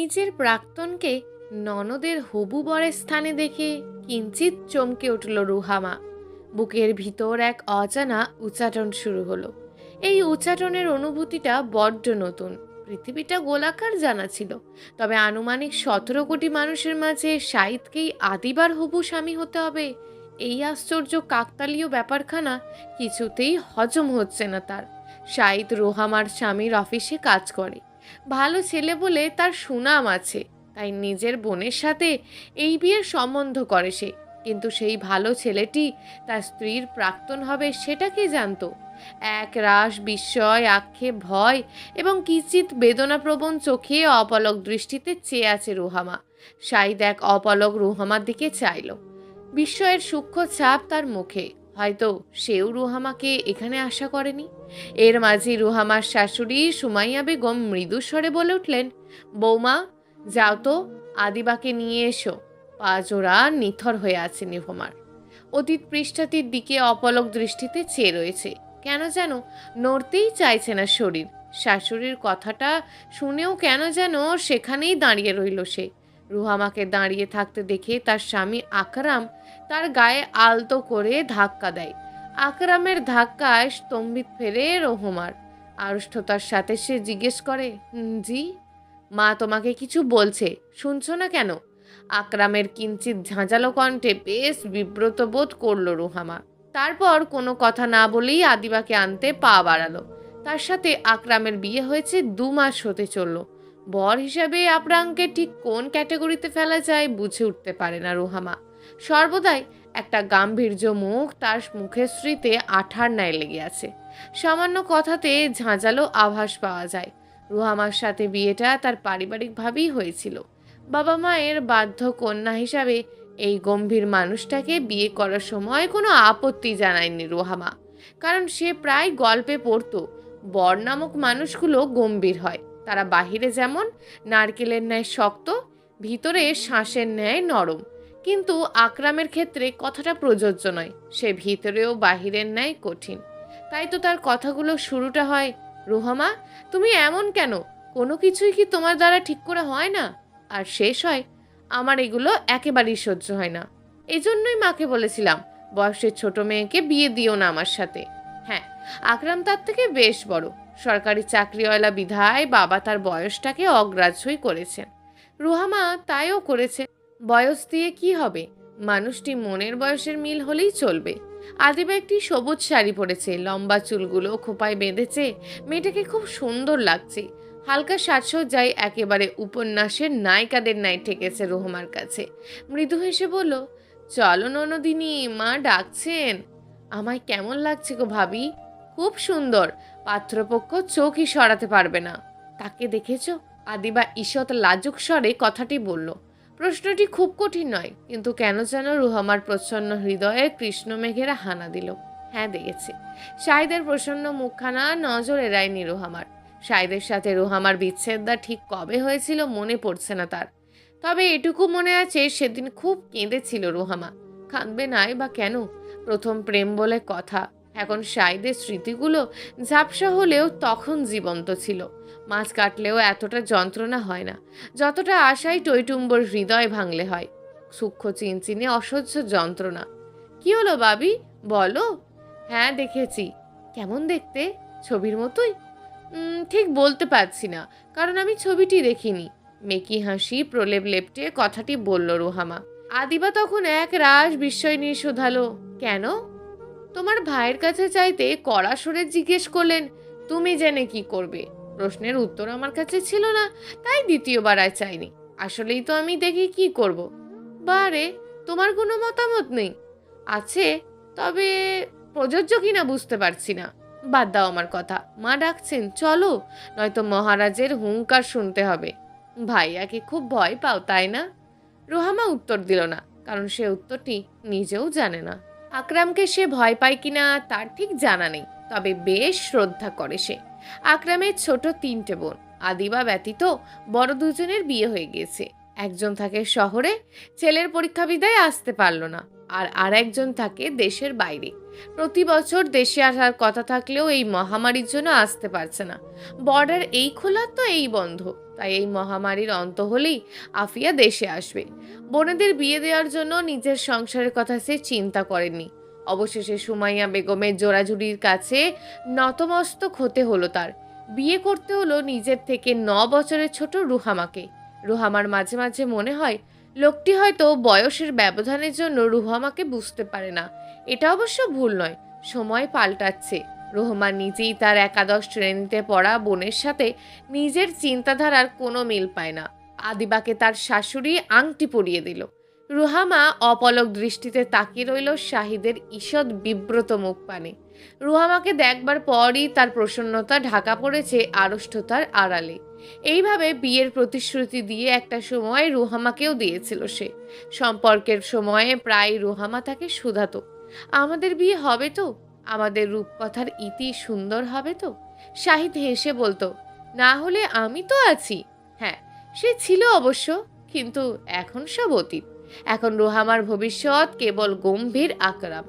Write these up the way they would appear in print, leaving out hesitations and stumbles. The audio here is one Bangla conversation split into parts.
নিজের প্রাক্তনকে ননদের হবু বরের স্থানে দেখে কিঞ্চিত চমকে উঠল রুহামা। বুকের ভিতর এক অজানা উচ্চাটন শুরু হলো। এই উচ্চাটনের অনুভূতিটা বড্ড নতুন। পৃথিবীটা গোলাকার জানা ছিল, তবে আনুমানিক 17 কোটি মানুষের মাঝে শাহিদকেই আদিবার হবু স্বামী হতে হবে, এই আশ্চর্য কাকতালীয় ব্যাপারখানা কিছুতেই হজম হচ্ছে না তার। শাহিদ রোহামার স্বামীর অফিসে কাজ করে, ভালো ছেলে বলে তার সুনাম আছে, তাই নিজের বোনের সাথে এই বিয়ের সম্বন্ধ করে সে। কিন্তু সেই ভালো ছেলেটি তার স্ত্রীর প্রাক্তন হবে সেটা কে জানতো? এক রাশ বিস্ময়, আক্ষেপ, ভয় এবং কিঞ্চিত বেদনাপ্রবণ চোখে অপলক দৃষ্টিতে চেয়ে আছে রুহামা। শাহিদ এক অপলক রুহামার দিকে চাইল। বিস্ময়ের সূক্ষ্ম ছাপ তার মুখে। হয়তো সেও রুহামাকে এখানে আশা করেনি। এর মাঝে রুহামার শাশুড়ি সুমাইয়া বেগম মৃদুস্বরে বলে উঠলেন, বৌমা, যাও তো, আদিবাকে নিয়ে এসো। পা জোড়া নিথর হয়ে আছে রুহামার। অতীত পৃষ্ঠাটির দিকে অপলক দৃষ্টিতে চেয়ে রয়েছে। কেন যেন নড়তেই চাইছে না শরীর। শাশুড়ির কথাটা শুনেও কেন যেন সেখানেই দাঁড়িয়ে রইল সে। রুহামাকে দাঁড়িয়ে থাকতে দেখে তার স্বামী আকরাম তার গায়ে আলতো করে ধাক্কা দেয়। আকরামের ধাক্কায় স্তম্ভিত ফেরে রোহমার। আড়ষ্টতার সাথে সে জিজ্ঞেস করে, জি? মা তোমাকে কিছু বলছে, শুনছো না কেন? আকরামের কিঞ্চিত ঝাঁঝালো কণ্ঠে বেশ বিব্রত বোধ করলো রুহামা। তারপর কোনো কথা না বলেই আদিবাকে আনতে পা বাড়ালো। তার সাথে আকরামের বিয়ে হয়েছে 2 মাস হতে চলল। বর হিসাবে আবরামকে ঠিক কোন ক্যাটাগরিতে ফেলা যায় বুঝে উঠতে পারে না রুহামা। সর্বদাই একটা গাম্ভীর্য মুখ তার মুখের স্মৃতিতে আঠার ন্যায় লেগে আছে। সামান্য কথাতে ঝাঁঝালো আভাস পাওয়া যায়। রুহামার সাথে বিয়েটা তার পারিবারিকভাবেই হয়েছিল। বাবা মায়ের বাধ্য কন্যা হিসাবে এই গম্ভীর মানুষটাকে বিয়ে করার সময় কোনো আপত্তি জানায়নি রুহামা, কারণ সে প্রায় গল্পে পড়তো বর নামক মানুষগুলো গম্ভীর হয়। তারা বাহিরে যেমন নারকেলের ন্যায় শক্ত, ভিতরে শাঁসের ন্যায় নরম। কিন্তু আকরামের ক্ষেত্রে কথাটা প্রযোজ্য নয়, সে ভিতরেও বাহিরের ন্যায় কঠিন। তাই তো তার কথাগুলো শুরুটা হয়, রুহামা, তুমি এমন কেন? কোনো কিছুই কি তোমার দ্বারা ঠিক করে হয় না? আর শেষ হয়, আমার এগুলো একেবারেই সহ্য হয় না। এই জন্যই মাকে বলেছিলাম বয়সের ছোট মেয়েকে বিয়ে দিও না আমার সাথে। হ্যাঁ, আকরাম তার থেকে বেশ বড়, সরকারি চাকরিওয়ালা বিধায় বাবা তার বয়সটাকে অগ্রাহ্যই করেছেন। রুহামা তাইও করেছে। বয়স দিয়ে কি হবে? মানুষটি মনের বয়সের মিল হলেই চলবে। আদিবা একটি সবুজ শাড়ি পরেছে, লম্বা চুলগুলো খোপায় বেঁধেছে, মেয়েটাকে খুব সুন্দর লাগছে। হালকা সাজসজ্জায় একেবারে উপন্যাসের নায়িকাদের ন্যায় ঠেকেছে রুহামার কাছে। মৃদু হেসে বলল, চলো ননদিনী, মা ডাকছেন। আমায় কেমন লাগছে গো ভাবি? খুব সুন্দর। পাত্রপক্ষ চোখই সরাতে পারবে না। তাকে দেখেছো? আদিবা ঈষৎ লাজুক স্বরে কথাটি বলল। প্রশ্নটি খুব কঠিন নয়, কিন্তু কেন যেন রুহামার প্রচ্ছন্ন হৃদয়ে কৃষ্ণমেঘেরা হানা দিল। হ্যাঁ, দেখেছে। শাহিদের প্রসন্ন মুখখানা নজর এড়ায়নি রুহামার। শাহিদের সাথে রুহামার বিচ্ছেদটা ঠিক কবে হয়েছিল মনে পড়ছে না তার। তবে এটুকু মনে আছে, সেদিন খুব কেঁদেছিল রুহামা। কাঁদবে নাই বা কেন? প্রথম প্রেম বলে কথা। এখন শাহিদের স্মৃতিগুলো ঝাপসা হলেও তখন জীবন্ত ছিল। মাছ কাটলেও এতটা যন্ত্রণা হয় না যতটা আশায় টইটুম্বর হৃদয় ভাঙলে হয়। সূক্ষ্ম চিনচিনে অসহ্য যন্ত্রণা। কি হলো বাবি, বলো? হ্যাঁ, দেখেছি। কেমন দেখতে? ছবির মতোই? ঠিক বলতে পারছি না, কারণ আমি ছবিটি দেখিনি। মেকি হাসি প্রলেপ লেপটে কথাটি বলল রুহামা। আদিবা তখন এক রাশ বিস্ময় নিয়ে শোধালো, কেন? তোমার ভাইয়ের কাছে চাইতে কড়া সরে জিজ্ঞেস করলেন, তুমি জেনে কি করবে? প্রশ্নের উত্তর আমার কাছে ছিল না, তাই দ্বিতীয়বার আর চাইনি। আসলেই তো আমি দেখি কি করব। বারে, তোমার কোনো মতামত নেই? আছে, তবে প্রযোজ্য কিনা বুঝতে পারছি না। বাদ দাও আমার কথা, মা ডাকছেন, চলো, নয়তো মহারাজের হুঙ্কার শুনতে হবে। ভাইয়াকে খুব ভয় পাও, তাই না? রোহামা উত্তর দিল না, কারণ সে উত্তরটি নিজেও জানে না। আকরামকে সে ভয় পায় কিনা তার ঠিক জানা নেই, তবে বেশ শ্রদ্ধা করে সে। আকরামের ছোট 3টে বোন, আদিবা ব্যতীত বড় দুজনের বিয়ে হয়ে গিয়েছে। একজন থাকে শহরে, ছেলের পরীক্ষা বিদায় আসতে পারল না, আর আরেকজন থাকে দেশের বাইরে। প্রতি বছর দেশে আসার কথা থাকলেও এই মহামারীর জন্য আসতে পারছে না। বর্ডার এই খোলা তো এই বন্ধ। তাই এই মহামারীর অন্ত হলেই আফিয়া দেশে আসবে। বোনেদের বিয়ে দেওয়ার জন্য নিজের সংসারের কথা সে চিন্তা করেনি। অবশেষে সুমাইয়া বেগমের জোড়াজুড়ির কাছে নতমস্তক হতে হলো তার। বিয়ে করতে হলো নিজের থেকে 9 বছরের ছোট রুহামাকে। রুহামার মাঝে মাঝে মনে হয় লোকটি হয়তো বয়সের ব্যবধানের জন্য রুহামাকে বুঝতে পারে না। এটা অবশ্য ভুল নয়, সময় পাল্টাচ্ছে। রুহামা নিজেই তার একাদশ শ্রেণীতে পড়া বোনের সাথে নিজের চিন্তাধারার কোনো মিল পায় না। আদিবাকে তার শাশুড়ি আংটি পরিয়ে দিল। রুহামা অপলক দৃষ্টিতে তাকিয়ে রইল শাহিদের ঈষৎ বিব্রত মুখ পানে। রুহামাকে দেখবার পরই তার প্রসন্নতা ঢাকা পড়েছে আড়ষ্টতার আড়ালে। এইভাবে বিয়ের প্রতিশ্রুতি দিয়ে একটা সময় রুহামাকেও দিয়েছিল সে। সম্পর্কের সময়ে প্রায় রুহামা তাকে শুধাতো, আমাদের বিয়ে হবে তো? আমাদের রূপকথার ইতি সুন্দর হবে তো? শাহিদ হেসে বলতো, না হলে আমি তো আছি। হ্যাঁ, সে ছিল অবশ্য, কিন্তু এখন সব অতীত। এখন রুহামার ভবিষ্যৎ কেবল গম্ভীর আকরাম।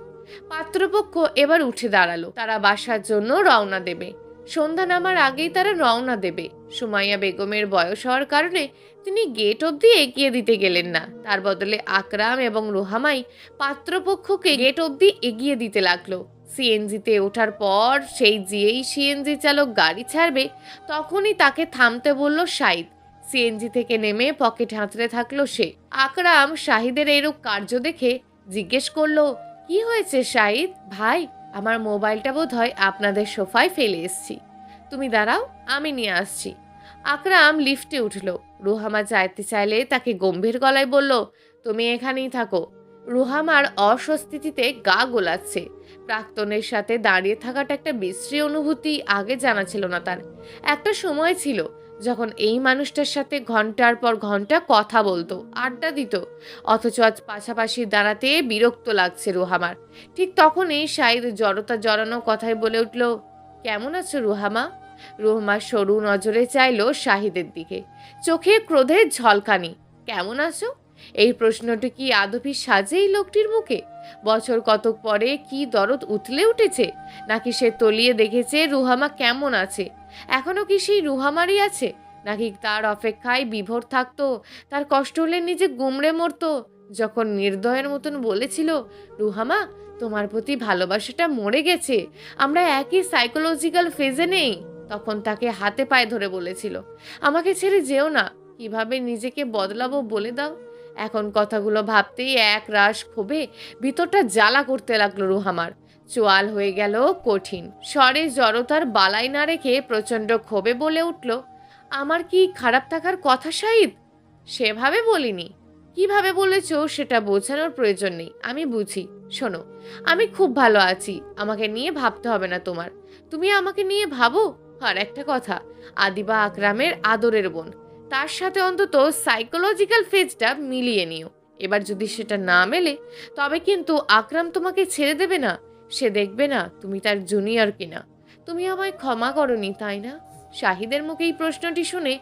পাত্রপক্ষ এবার উঠে দাঁড়ালো। তারা বাসার জন্য রওনা দেবে। সন্ধ্যা নামার আগেই তারা রওনা দেবে। সুমাইয়া বেগমের বয়স হওয়ার কারণে তিনি গেট অবধি এগিয়ে দিতে গেলেন না। তার বদলে আকরাম এবং রুহামাই পাত্রপক্ষকে গেট অবধি এগিয়ে দিতে লাগলো। সিএনজিতে ওঠার পর যেই সিএনজি চালক গাড়ি ছাড়বে, তখনই তাকে থামতে বলল শাহিদ। সিএনজি থেকে নেমে পকেট হাতড়ে থাকলো সে। আকরাম শাহিদের এরূপ কার্য দেখে জিজ্ঞেস করলো, কি হয়েছে শাহিদ ভাই? আমার মোবাইলটা বোধহয় আপনাদের সোফায় ফেলে এসেছি। তুমি দাঁড়াও, আমি নিয়ে আসছি। আকরাম লিফটে উঠল। রুহামা যাইতে চাইলে তাকে গম্ভীর গলায় বলল, তুমি এখানেই থাকো। রুহামার অস্বস্তিতে গা গোলাচ্ছে। প্রাক্তনের সাথে দাঁড়িয়ে থাকাটা একটা বিশ্রী অনুভূতি, আগে জানা ছিল না তার। একটা সময় ছিল যখন এই মানুষটার সাথে ঘন্টার পর ঘন্টা কথা বলতো, আড্ডা দিত, অথচ আজ পাশাপাশি দাঁড়াতে বিরক্ত লাগছে রুহামার। ঠিক তখনই শাহিদ জড়তা জড়ানো কথায় বলে উঠল, কেমন আছো রুহামা? রুহামা সরু নজরে চাইল শাহিদের দিকে, চোখে ক্রোধের ঝলকানি। কেমন আছো? এই প্রশ্নটি কি আদপি সাজে এই লোকটির মুখে? বছর কতক পরে কি দরদ উতলে উঠেছে, নাকি সে তলিয়ে দেখেছে রুহামা কেমন আছে? এখনো কি সেই রুহামারই আছে, নাকি তার অপেক্ষায় বিভোর থাকতো, তার কষ্ট হলে নিজে গুমড়ে মরতো? যখন নির্দয়ের মতন বলেছিল, রুহামা তোমার প্রতি ভালোবাসাটা মরে গেছে, আমরা একই সাইকোলজিক্যাল ফেজে নেই, তখন তাকে হাতে পায়ে ধরে বলেছিল, আমাকে ছেড়ে যেও না, কিভাবে নিজেকে বদলাবো বলে দাও। এখন কথাগুলো ভাবতেই এক রাশ ক্ষোভে ভিতরটা জ্বালা করতে লাগলো রুহামার। চোয়াল হয়ে গেল কঠিন। স্বরে জড়তার বালাই না রেখে প্রচণ্ড ক্ষোভে বলে উঠল, আমার কি খারাপ থাকার কথা শাহিদ? সেভাবে বলিনি। কিভাবে বলেছ সেটা বোঝানোর প্রয়োজন নেই, আমি বুঝি। শোনো, আমি খুব ভালো আছি, আমাকে নিয়ে ভাবতে হবে না তোমার। তুমি আমাকে নিয়ে ভাবো। আর একটা কথা, আদিবা আকরামের আদরের বোন, তার সাথে অন্তত সাইকোলজিক্যাল ফেজটা মিলিয়ে নিও। এবার যদি সেটা না মেলে, তবে কিন্তু আকরাম তোমাকে ছেড়ে দেবে না। সে দেখবে না তুমি তার জুনিয়র কিনা। তুমি আমায় ক্ষমা করনি, তাই না? শাহিদের মুখে এই প্রশ্নটি শুনে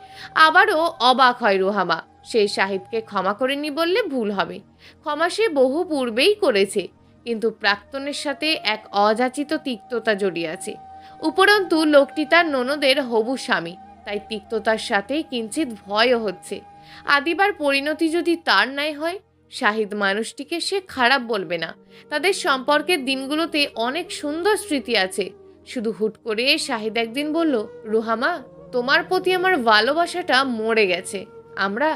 আবারও অবাক হয় রুহামা। সে শাহিদকে ক্ষমা করেনি বললে ভুল হবে। ক্ষমা সে বহু পূর্বেই করেছে, কিন্তু প্রাক্তনের সাথে এক অযাচিত তিক্ততা জড়িয়ে আছে। উপরন্তু লোকটি তার ননদের হবু স্বামী, তাই তিক্ততার সাথে কিঞ্চিত ভয়ও হচ্ছে। আদিবার পরিণতি যদি তার ন্যায় হয়, শাহিদ মানুষটিকে সে খারাপ বলবে না। তাদের সম্পর্কের দিনগুলোতে অনেক সুন্দর স্মৃতি আছে। শুধু হুট করে শাহিদ একদিন বলল, রুহামা তোমার প্রতি আমার ভালোবাসাটা মরে গেছে, আমরা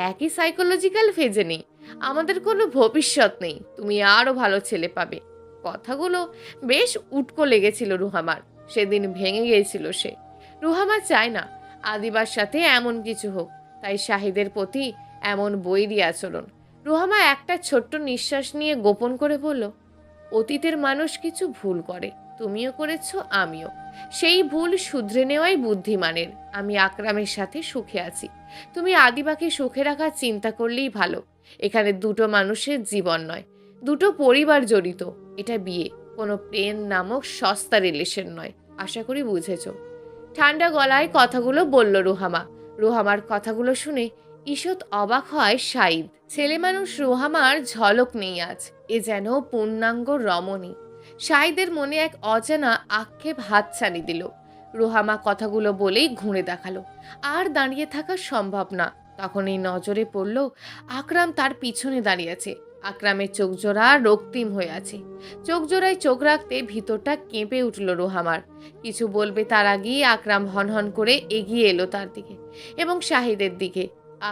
একই সাইকোলজিক্যাল ফেজে নেই, আমাদের কোনো ভবিষ্যৎ নেই, তুমি আরও ভালো ছেলে পাবে। কথাগুলো বেশ উটকো লেগেছিল রুহামার। সেদিন ভেঙে গিয়েছিল সে। রুহামা চায় না আদিবার সাথে এমন কিছু হোক, তাই শাহিদের প্রতি এমন বৈরী আচরণ। রুহামা একটা ছোট্ট নিঃশ্বাস নিয়ে গোপন করে বলল, অতীতের মানুষ কিছু ভুল করে, তুমিও করেছো, আমিও। সেই ভুল শুধরে নেওয়াই বুদ্ধিমানের। আমি আকরামের সাথে সুখে আছি, তুমি আদিবাকে সুখে রাখার চিন্তা করলেই ভালো। এখানে দুটো মানুষের জীবন নয়, দুটো পরিবার জড়িত। এটা বিয়ে, কোনো প্রেম নামক সস্তা রিলেশন নয়। আশা করি বুঝেছ। ঠান্ডা গলায় কথাগুলো বলল রুহামা। রুহামার কথাগুলো শুনে ঈষৎ অবাক হয় শাহিদ। ছেলে মানুষ রুহামার ঝলক নেই আজ, এ যেন পূর্ণাঙ্গ রমণী। শাহিদের মনে এক অজানা আক্ষেপ হাতছানি দিল। রুহামা কথাগুলো বলেই ঘুরে দেখালো, আর দাঁড়িয়ে থাকা সম্ভব না। তখনই নজরে পড়ল আকরাম তার পিছনে দাঁড়িয়ে আছে। আকরামের চোখজোড়া রক্তিম হয়ে আছে। চোখজোড়ায় চোখ রাখতে ভিতরটা কেঁপে উঠল রুহামার। কিছু বলবে তার আগেই আকরাম হনহন করে এগিয়ে এলো তার দিকে এবং শাহিদের দিকে।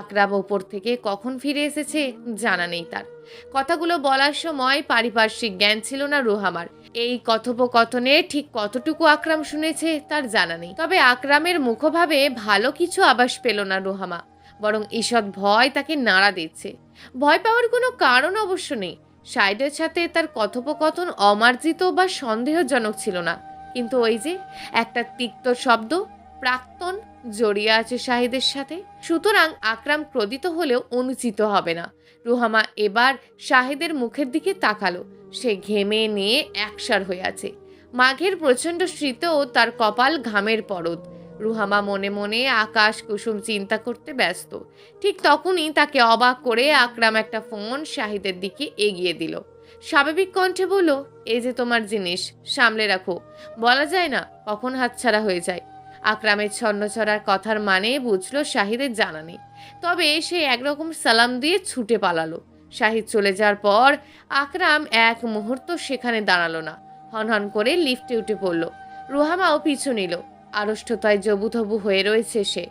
আকরাম ওপর থেকে কখন ফিরে এসেছে জানা নেই তার। কথাগুলো বলার সময় পারিপার্শ্বিক জ্ঞান ছিল না রুহামার। এই কথোপকথনে ঠিক কতটুকু আকরাম শুনেছে তার জানা নেই। তবে আকরামের মুখভাবে ভালো কিছু আভাস পেল না রুহামা, বরং ঈষৎ ভয় তাকে নাড়া দিচ্ছে। ভয় পাওয়ার কোনো কারণ অবশ্য নেই। শাহিদের সাথে তার কথোপকথন অমার্জিত বা সন্দেহজনক ছিল না, কিন্তু ওই যে একটা তিক্ত শব্দ প্রাক্তন জড়িয়ে আছে শাহিদের সাথে। সুতরাং আকরাম ক্রোধিত হলেও অনুচিত হবে না। রুহামা এবার শাহিদের মুখের দিকে তাকালো। সে ঘেমে নিয়ে একসার হয়ে আছে। মাঘের প্রচণ্ড শীতেও তার কপাল ঘামের পরদ। রুহামা মনে মনে আকাশ কুসুম চিন্তা করতে ব্যস্ত। ঠিক তখনই তাকে অবাক করে আকরাম একটা ফোন শাহিদের দিকে এগিয়ে দিল। স্বাভাবিক কণ্ঠে বলল, এই যে তোমার জিনিস, সামলে রাখো। বলা যায় না কখন হাতছাড়া হয়ে যায়। আকরামের ছন্নছড়ার কথার মানে বুঝলো শাহিদের জানা নেই। তবে সে একরকম সালাম দিয়ে ছুটে পালালো। শাহিদ চলে যাওয়ার পর আকরাম এক মুহূর্ত সেখানে দাঁড়ালো না। হনহন করে লিফটে উঠে পড়ল। রুহামাও পিছু নিল। আড়ষ্টতায় জবুথবু হয়ে রয়েছে সে।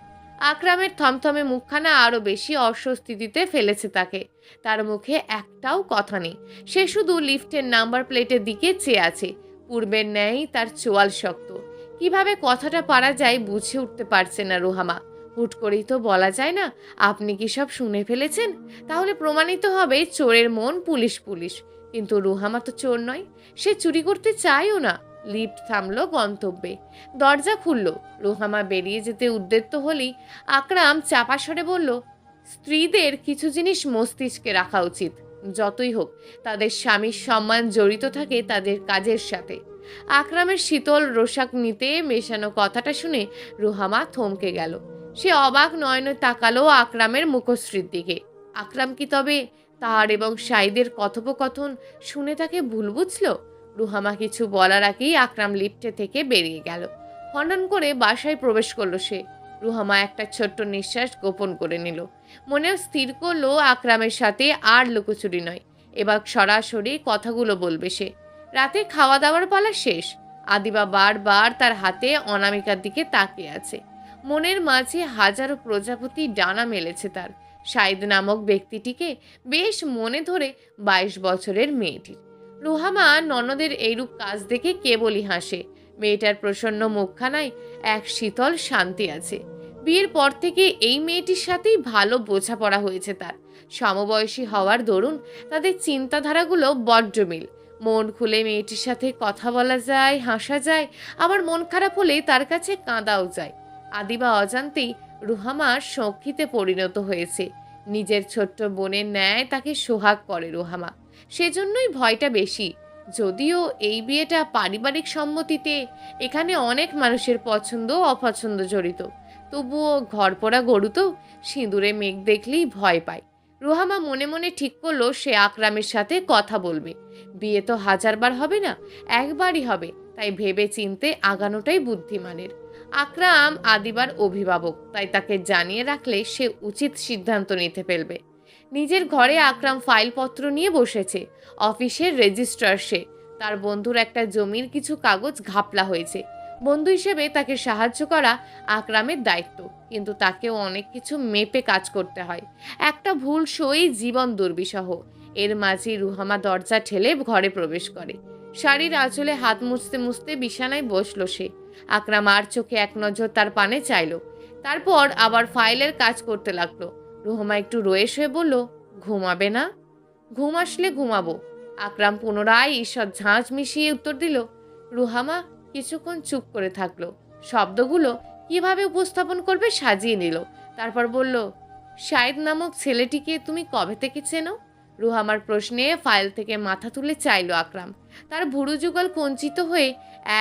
আকরামের থমথমে মুখখানা আরো বেশি অস্বস্তিতে ফেলেছে তাকে। তার মুখে একটাও কথা নেই। সে শুধু লিফটের নাম্বার প্লেটের দিকে চেয়ে আছে। পূর্বের ন্যায় তার চোয়াল শক্ত। কিভাবে কথাটা পারা যায় বুঝে উঠতে পারছে না রুহামা। হুট করেই তো বলা যায় না, আপনি কি সব শুনে ফেলেছেন? তাহলে প্রমাণিত হবে চোরের মন পুলিশ পুলিশ। কিন্তু রুহামা তো চোর নয়, সে চুরি করতে চায়ও না। লিফট থামলো গন্তব্যে। দরজা খুলল। রুহামা বেরিয়ে যেতে উদ্যত হলেই আকরাম চাপা স্বরে বলল, স্ত্রীদের কিছু জিনিস মস্তিষ্কে রাখা উচিত। যতই হোক, তাদের স্বামীর সম্মান জড়িত থাকে তাদের কাজের সাথে। আকরামের শীতল রোষাগ্নিতে মেশানো কথাটা শুনে রুহামা থমকে গেল। সে অবাক নয়নে তাকালো আকরামের মুখশ্রীর দিকে। আকরাম কি তবে তার এবং শাহিদের কথোপকথন শুনে তাকে ভুল বুঝল? রুহামা কিছু বলার আগেই আকরাম লিফটে থেকে বেরিয়ে গেল। হনন করে বাসায় প্রবেশ করলো সে। রুহামা একটা ছোট্ট নিঃশ্বাস গোপন করে নিল। মনেও স্থির করলো আকরামের সাথে আর লুকোচুরি নয়, এবার সরাসরি কথাগুলো বলবে সে। রাতে খাওয়া দাওয়ার পালা শেষ। আদিবা বারবার তার হাতে অনামিকার দিকে তাকিয়ে আছে। মনের মাঝে হাজারো প্রজাপতি ডানা মেলেছে তার। শাহিদ নামক ব্যক্তিটিকে বেশ মনে ধরে 22 বছরের মেয়েটির। রুহামা ননদের এইরূপ কাজ দেখে কেবলই হাসে। মেয়েটার প্রসন্ন মুখখানায় এক শীতল শান্তি আছে। বিয়ের পর থেকে এই মেয়েটির সাথেই ভালো বোঝাপড়া হয়েছে তার। সমবয়সী হওয়ার দরুন তাদের চিন্তাধারাগুলো বড্ড মিল। মন খুলে মেয়েটির সাথে কথা বলা যায়, হাসা যায়, আবার মন খারাপ হলে তার কাছে কাঁদাও যায়। আদিবা অজান্তেই রুহামার সখীতে পরিণত হয়েছে। নিজের ছোট্ট বোনের ন্যায় তাকে সোহাগ করে রুহামা। সেজন্যই ভয়টা বেশি। যদিও এই বিয়েটা পারিবারিক সম্মতিতে, এখানে অনেক মানুষের পছন্দ অপছন্দ জড়িত, তবুও ঘরপোড়া গরু তো সিঁদুরে মেঘ দেখলেই ভয় পায়। রুহামা মনে মনে ঠিক করলো সে আকরামের সাথে কথা বলবে। বিয়ে তো হাজারবার হবে না, একবারই হবে, তাই ভেবে চিনতে আগানোটাই বুদ্ধিমানের। আকরাম আদিবার অভিভাবক, তাই তাকে জানিয়ে রাখলে সে উচিত সিদ্ধান্ত নিতে ফেলবে। নিজের ঘরে আকরাম ফাইলপত্র নিয়ে বসেছে। অফিসের রেজিস্ট্রার সে। তার বন্ধুর একটা জমির কিছু কাগজ ঘাপলা হয়েছে। বন্ধু হিসেবে তাকে সাহায্য করা আকরামের দায়িত্ব, কিন্তু তাকেও অনেক কিছু মেপে কাজ করতে হয়। একটা ভুল সই জীবন দুর্বিষহ। এর মাঝে রুহামা দরজা ঠেলে ঘরে প্রবেশ করে। শাড়ির আঁচলে হাত মুছতে মুছতে বিছানায় বসলো সে। আকরাম আর চোখে এক নজর তার পানে চাইল, তারপর আবার ফাইলের কাজ করতে লাগলো। রুহামা একটু রয়েস হয়ে বলল, ঘুমাবে না? ঘুম আসলে ঘুমাবো। আকরাম পুনরায় ঈষৎ ঝাঁঝ মিশিয়ে উত্তর দিল। রুহামা কিছুক্ষণ চুপ করে থাকলো। শব্দগুলো কিভাবে উপস্থাপন করবে সাজিয়ে নিল। তারপর বলল, শাহিদ নামক ছেলেটিকে তুমি কবে থেকে চেনো? রুহামার প্রশ্নে ফাইল থেকে মাথা তুলে চাইল আকরাম। তার ভুরু যুগল কঞ্চিত হয়ে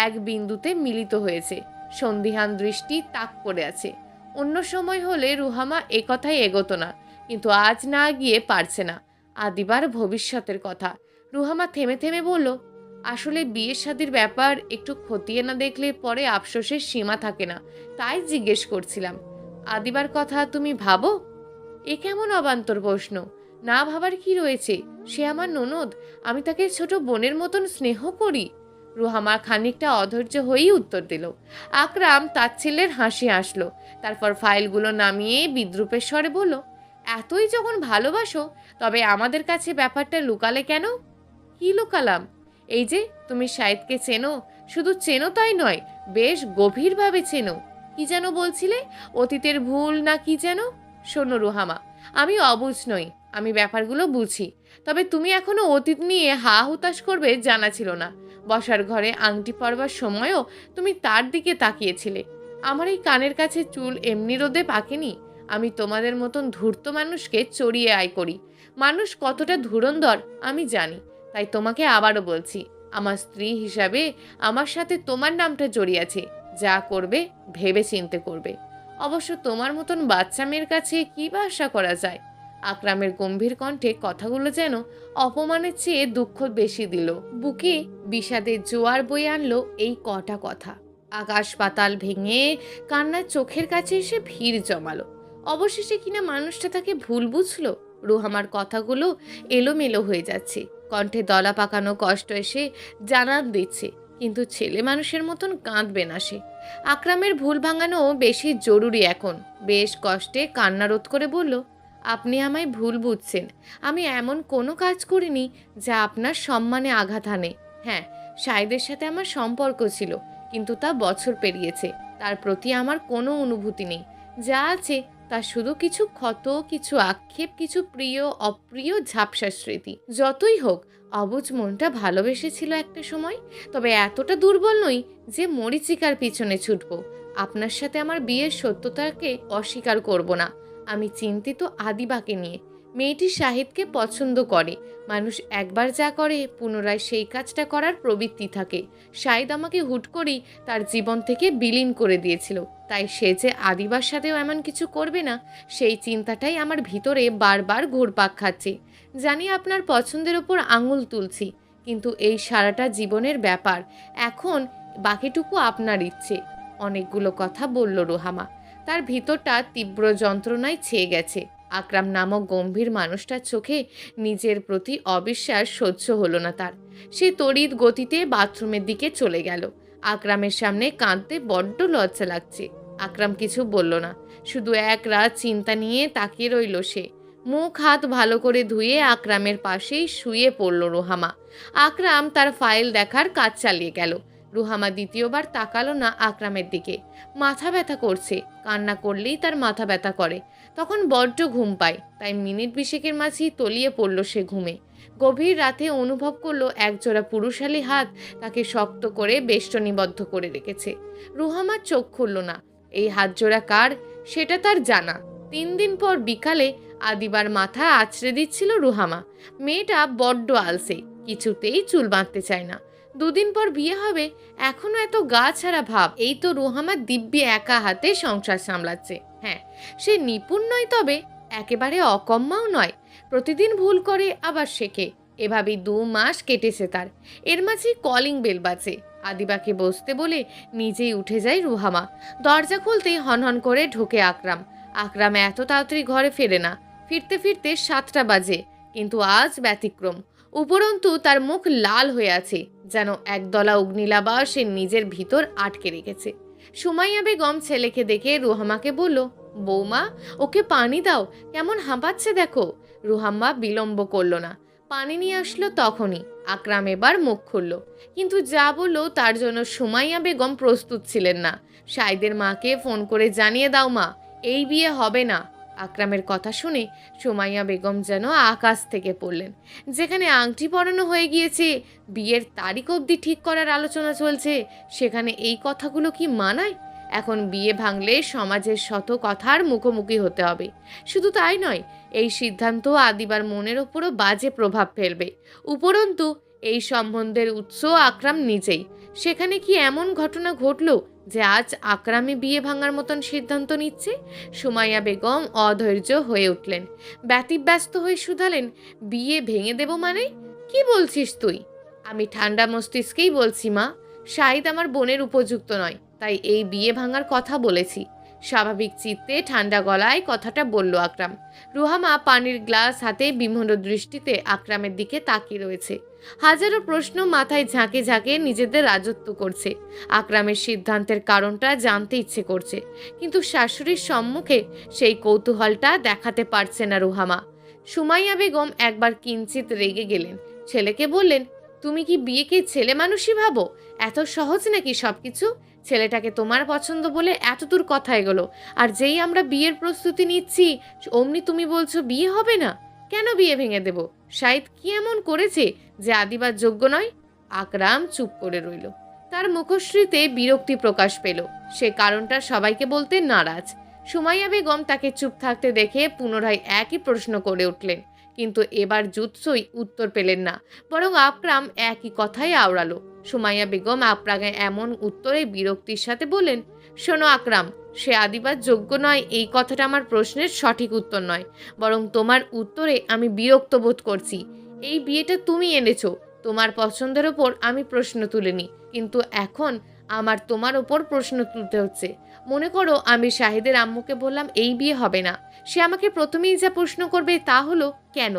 এক বিন্দুতে মিলিত হয়েছে। সন্দিহান দৃষ্টি তাক করে আছে। অন্য সময় হলে রুহামা এ কথাই এগোতো না, কিন্তু আজ না গিয়ে পারছে না। আদিবার ভবিষ্যতের কথা। রুহামা থেমে থেমে বলল, আসলে বিয়ে শাদির ব্যাপার একটু খতিয়ে না দেখলে পরে আফসোসের সীমা থাকে না, তাই জিজ্ঞেস করছিলাম। আদিবার কথা তুমি ভাবো? এ কেমন অবান্তর প্রশ্ন! না ভাবার কি রয়েছে? সে আমার ননদ, আমি তাকে ছোট বোনের মতন স্নেহ করি। রুহামা খানিকটা অধৈর্য হয়েই উত্তর দিল। আকরাম তাচ্ছিল্যের হাসি হাসলো, তারপর ফাইলগুলো নামিয়ে বিদ্রূপের স্বরে বলল, এতই যখন ভালোবাসো তবে আমাদের কাছে ব্যাপারটা লুকালে কেন? কি লুকালাম? এই যে তুমি শাহিদকে চেনো, শুধু চেনো তাই নয়, বেশ গভীরভাবে চেনো। কি যেন বলছিলে? অতীতের ভুল না কি যেন? শোনো রুহামা, আমি অবুঝ নই, আমি ব্যাপারগুলো বুঝি। তবে তুমি এখনো অতীত নিয়ে হা হুতাশ করবে জানা ছিল না। বসার ঘরে আংটি পরবার সময়ও তুমি তার দিকে তাকিয়েছিলে। আমার এই কানের কাছে চুল এমনি রোদে পাকেনি। আমি তোমাদের মতন ধূর্ত মানুষকে চড়িয়ে আয় করি। মানুষ কতটা ধুরন্ধর আমি জানি। তাই তোমাকে আবারও বলছি, আমার স্ত্রী হিসাবে আমার সাথে তোমার নামটা জড়িয়ে আছে। যা করবে ভেবে চিন্তে করবে। অবশ্য তোমার মতন বাচ্চা মেয়ের কাছে কি বা আশা করা যায়? আকরামের গম্ভীর কণ্ঠে কথাগুলো যেন অপমানের চেয়ে দুঃখ বেশি দিল। বুকে বিষাদের জোয়ার বয়ে আনলো এই কটা কথা। আকাশ পাতাল ভেঙে কান্নার চোখের কাছে এসে ভিড় জমালো। অবশেষে কিনা মানুষটা তাকে ভুল বুঝলো। রুহামার কথাগুলো এলোমেলো হয়ে যাচ্ছে, কণ্ঠে দলা পাকানো কষ্ট এসে জানান দিচ্ছে, কিন্তু ছেলে মানুষের মতন কাঁদবে না সে। আকরামের ভুল ভাঙানো বেশি জরুরি এখন। বেশ কষ্টে কান্না রোধ করে বলল, আপনি আমায় ভুল বুঝছেন। আমি এমন কোনো কাজ করিনি যা আপনার সম্মানে আঘাত হানে। হ্যাঁ, শাহিদের সাথে আমার সম্পর্ক ছিল, কিন্তু তা বছর পেরিয়েছে। তার প্রতি আমার কোনো অনুভূতি নেই। যা আছে তা শুধু কিছু ক্ষত, কিছু আক্ষেপ, কিছু প্রিয় অপ্রিয় ঝাপসা স্মৃতি। যতই হোক, অবুঝ মনটা ভালোবেসেছিল একটা সময়। তবে এতটা দুর্বল নই যে মরীচিকার পিছনে ছুটব। আপনার সাথে আমার বিয়ের সত্যতাকে অস্বীকার করব না। আমি চিন্তিত আদিবাকে নিয়ে। মেয়েটি শাহিদকে পছন্দ করে। মানুষ একবার যা করে পুনরায় সেই কাজটা করার প্রবৃত্তি থাকে। শাহিদ আমাকে হুট করেই তার জীবন থেকে বিলীন করে দিয়েছিল। তাই সে যে আদিবার সাথেও এমন কিছু করবে না, সেই চিন্তাটাই আমার ভিতরে বারবার ঘুরপাক খাচ্ছে। জানি আপনার পছন্দের ওপর আঙুল তুলছি, কিন্তু এই সারাটা জীবনের ব্যাপার। এখন বাকিটুকু আপনার ইচ্ছে। অনেকগুলো কথা বলল রুহামা। তার ভিতরটা তীব্র যন্ত্রণায় ছেয়ে গেছে। আকরাম নামক গম্ভীর মানুষটার চোখে নিজের প্রতি অবিশ্বাস সহ্য হলো না তার। সে তড়িৎ গতিতে বাথরুমের দিকে চলে গেল। আকরামের সামনে কাঁদতে বড্ড লজ্জা লাগছে। আকরাম কিছু বলল না, শুধু এক রাত চিন্তা নিয়ে তাকিয়ে রইল সে। মুখ হাত ভালো করে ধুয়ে আকরামের পাশেই শুয়ে পড়ল রুহামা। আকরাম তার ফাইল দেখার কাজ চালিয়ে গেল। রুহামা দ্বিতীয়বার তাকালো না আকরামের দিকে। মাথা ব্যথা করছে, কান্না করলেই তার মাথা ব্যথা করে, তখন বড্ড ঘুম পায়। তাই মিনিট বিশেকের মাঝেই তলিয়ে পড়ল সে ঘুমে। গভীর রাতে অনুভব করলো একজোড়া পুরুষালী হাত তাকে শক্ত করে বেষ্টনীবদ্ধ করে রেখেছে। রুহামার চোখ খুলল না। এই হাতজোড়া কার সেটা তার জানা। 3 দিন পর বিকালে আদিবার মাথা আছড়ে দিচ্ছিল রুহামা। মেয়েটা বড্ড আলসে, কিছুতেই চুল বাঁধতে চায় না। 2 দিন পর বিয়ে হবে, এখনো এত গা ছাড়া ভাব। এই তো রুহামা দিব্যি একা হাতে সংসার সামলাচ্ছে। হ্যাঁ, সে নিপুণ নয়, তবে একেবারে অকম্মাও নয়। প্রতিদিন ভুল করে আবার শেখে। এভাবেই 2 মাস কেটেছে তার। এর মাঝে কলিং বেল বাজে। আদিবাকে বসতে বলে নিজেই উঠে যায় রুহামা। দরজা খুলতেই হনহন করে ঢোকে আকরাম। আকরাম এত তাড়াতাড়ি ঘরে ফেরে না। ফিরতে ফিরতে 7টা বাজে, কিন্তু আজ ব্যতিক্রম। উপরন্তু তার মুখ লাল হয়ে আছে, যেন একদলা অগ্নিলাবা সে নিজের ভিতর আটকে রেখেছে। সুমাইয়া বেগম ছেলেকে দেখে রুহামাকে বলল, বৌমা, ওকে পানি দাও, কেমন হাঁপাচ্ছে দেখো। রুহাম্মা বিলম্ব করল না, পানি নিয়ে আসলো তখনই। আকরাম এবার মুখ খুলল, কিন্তু যা বলল তার জন্য সুমাইয়া বেগম প্রস্তুত ছিলেন না। সাইদের মাকে ফোন করে জানিয়ে দাও মা, এই বিয়ে হবে না। আকরামের কথা শুনে সুমাইয়া বেগম যেন আকাশ থেকে পড়লেন। যেখানে আংটি পরানো হয়ে গিয়েছে, বিয়ের তারিখ অবধি ঠিক করার আলোচনা চলছে, সেখানে এই কথাগুলো কি মানায়? এখন বিয়ে ভাঙলে সমাজের শত কথার মুখোমুখি হতে হবে। শুধু তাই নয়, এই সিদ্ধান্ত আদিবার মনের ওপরও বাজে প্রভাব ফেলবে। উপরন্তু এই সম্বন্ধের উৎস আকরাম নিজেই। সেখানে কি এমন ঘটনা ঘটল যে আজ আকরামই বিয়ে ভাঙার মতন সিদ্ধান্ত নিচ্ছে? সুমাইয়া বেগম অধৈর্য হয়ে উঠলেন, ব্যতিব্যস্ত হয়ে শুধালেন, বিয়ে ভেঙে দেব মানে? কি বলছিস তুই? আমি ঠান্ডা মস্তিষ্কেই বলছি মা, শাহিদ আমার বোনের উপযুক্ত নয়, তাই এই বিয়ে ভাঙার কথা বলেছি। স্বাভাবিক চিত্তে ঠান্ডা গলায় কথাটা বলল আকরাম। রুহামা পানির গ্লাস হাতে বিমূঢ় দৃষ্টিতে আকরামের দিকে তাকিয়ে রয়েছে। হাজারো প্রশ্ন মাথায় ঝাঁকে ঝাঁকে নিজেদের রাজত্ব করছে। আকরামের সিদ্ধান্তের কারণটা জানতে ইচ্ছে করছে, কিন্তু শাশুড়ির সম্মুখে সেই কৌতূহলটা দেখাতে পারছে না রুহামা। সুমাইয়া বেগম একবার কিঞ্চিত রেগে গেলেন, ছেলেকে বললেন, তুমি কি বিয়েকে ছেলে মানুষই ভাবো? এত সহজ নাকি সবকিছু? ছেলেটাকে তোমার পছন্দ বলে এতদূর কথা এগোলো, আর যেই আমরা বিয়ের প্রস্তুতি নিচ্ছি অমনি তুমি বলছো বিয়ে হবে না। কেন বিয়ে ভেঙে দেব? শাহিদ কি এমন করেছে যে আদিবার যোগ্য নয়? আকরাম চুপ করে রইল। তার মুখশ্রীতে বিরক্তি প্রকাশ পেল। সে কারণটা সবাইকে বলতে নারাজ। সুমাইয়া বেগম তাকে চুপ থাকতে দেখে পুনরায় একই প্রশ্ন করে উঠলেন, কিন্তু এবার জুৎসই উত্তর পেলেন না, বরং আকরাম একই কথাই আওড়ালো। সুমাইয়া বেগম আকরামের এমন উত্তরে বিরক্তির সাথে বললেন, শোনো আকরাম, সে আদিবার যোগ্য নয় এই কথাটা আমার প্রশ্নের সঠিক উত্তর নয়, বরং তোমার উত্তরে আমি বিরক্ত বোধ করছি। এই বিয়েটা তুমি এনেছো, তোমার পছন্দের ওপর আমি প্রশ্ন তুলিনি, কিন্তু এখন আমার তোমার ওপর প্রশ্ন তুলতে হচ্ছে। মনে করো আমি শাহিদের আম্মুকে বললাম এই বিয়ে হবে না, সে আমাকে প্রথমেই যা প্রশ্ন করবে তা হলো কেন?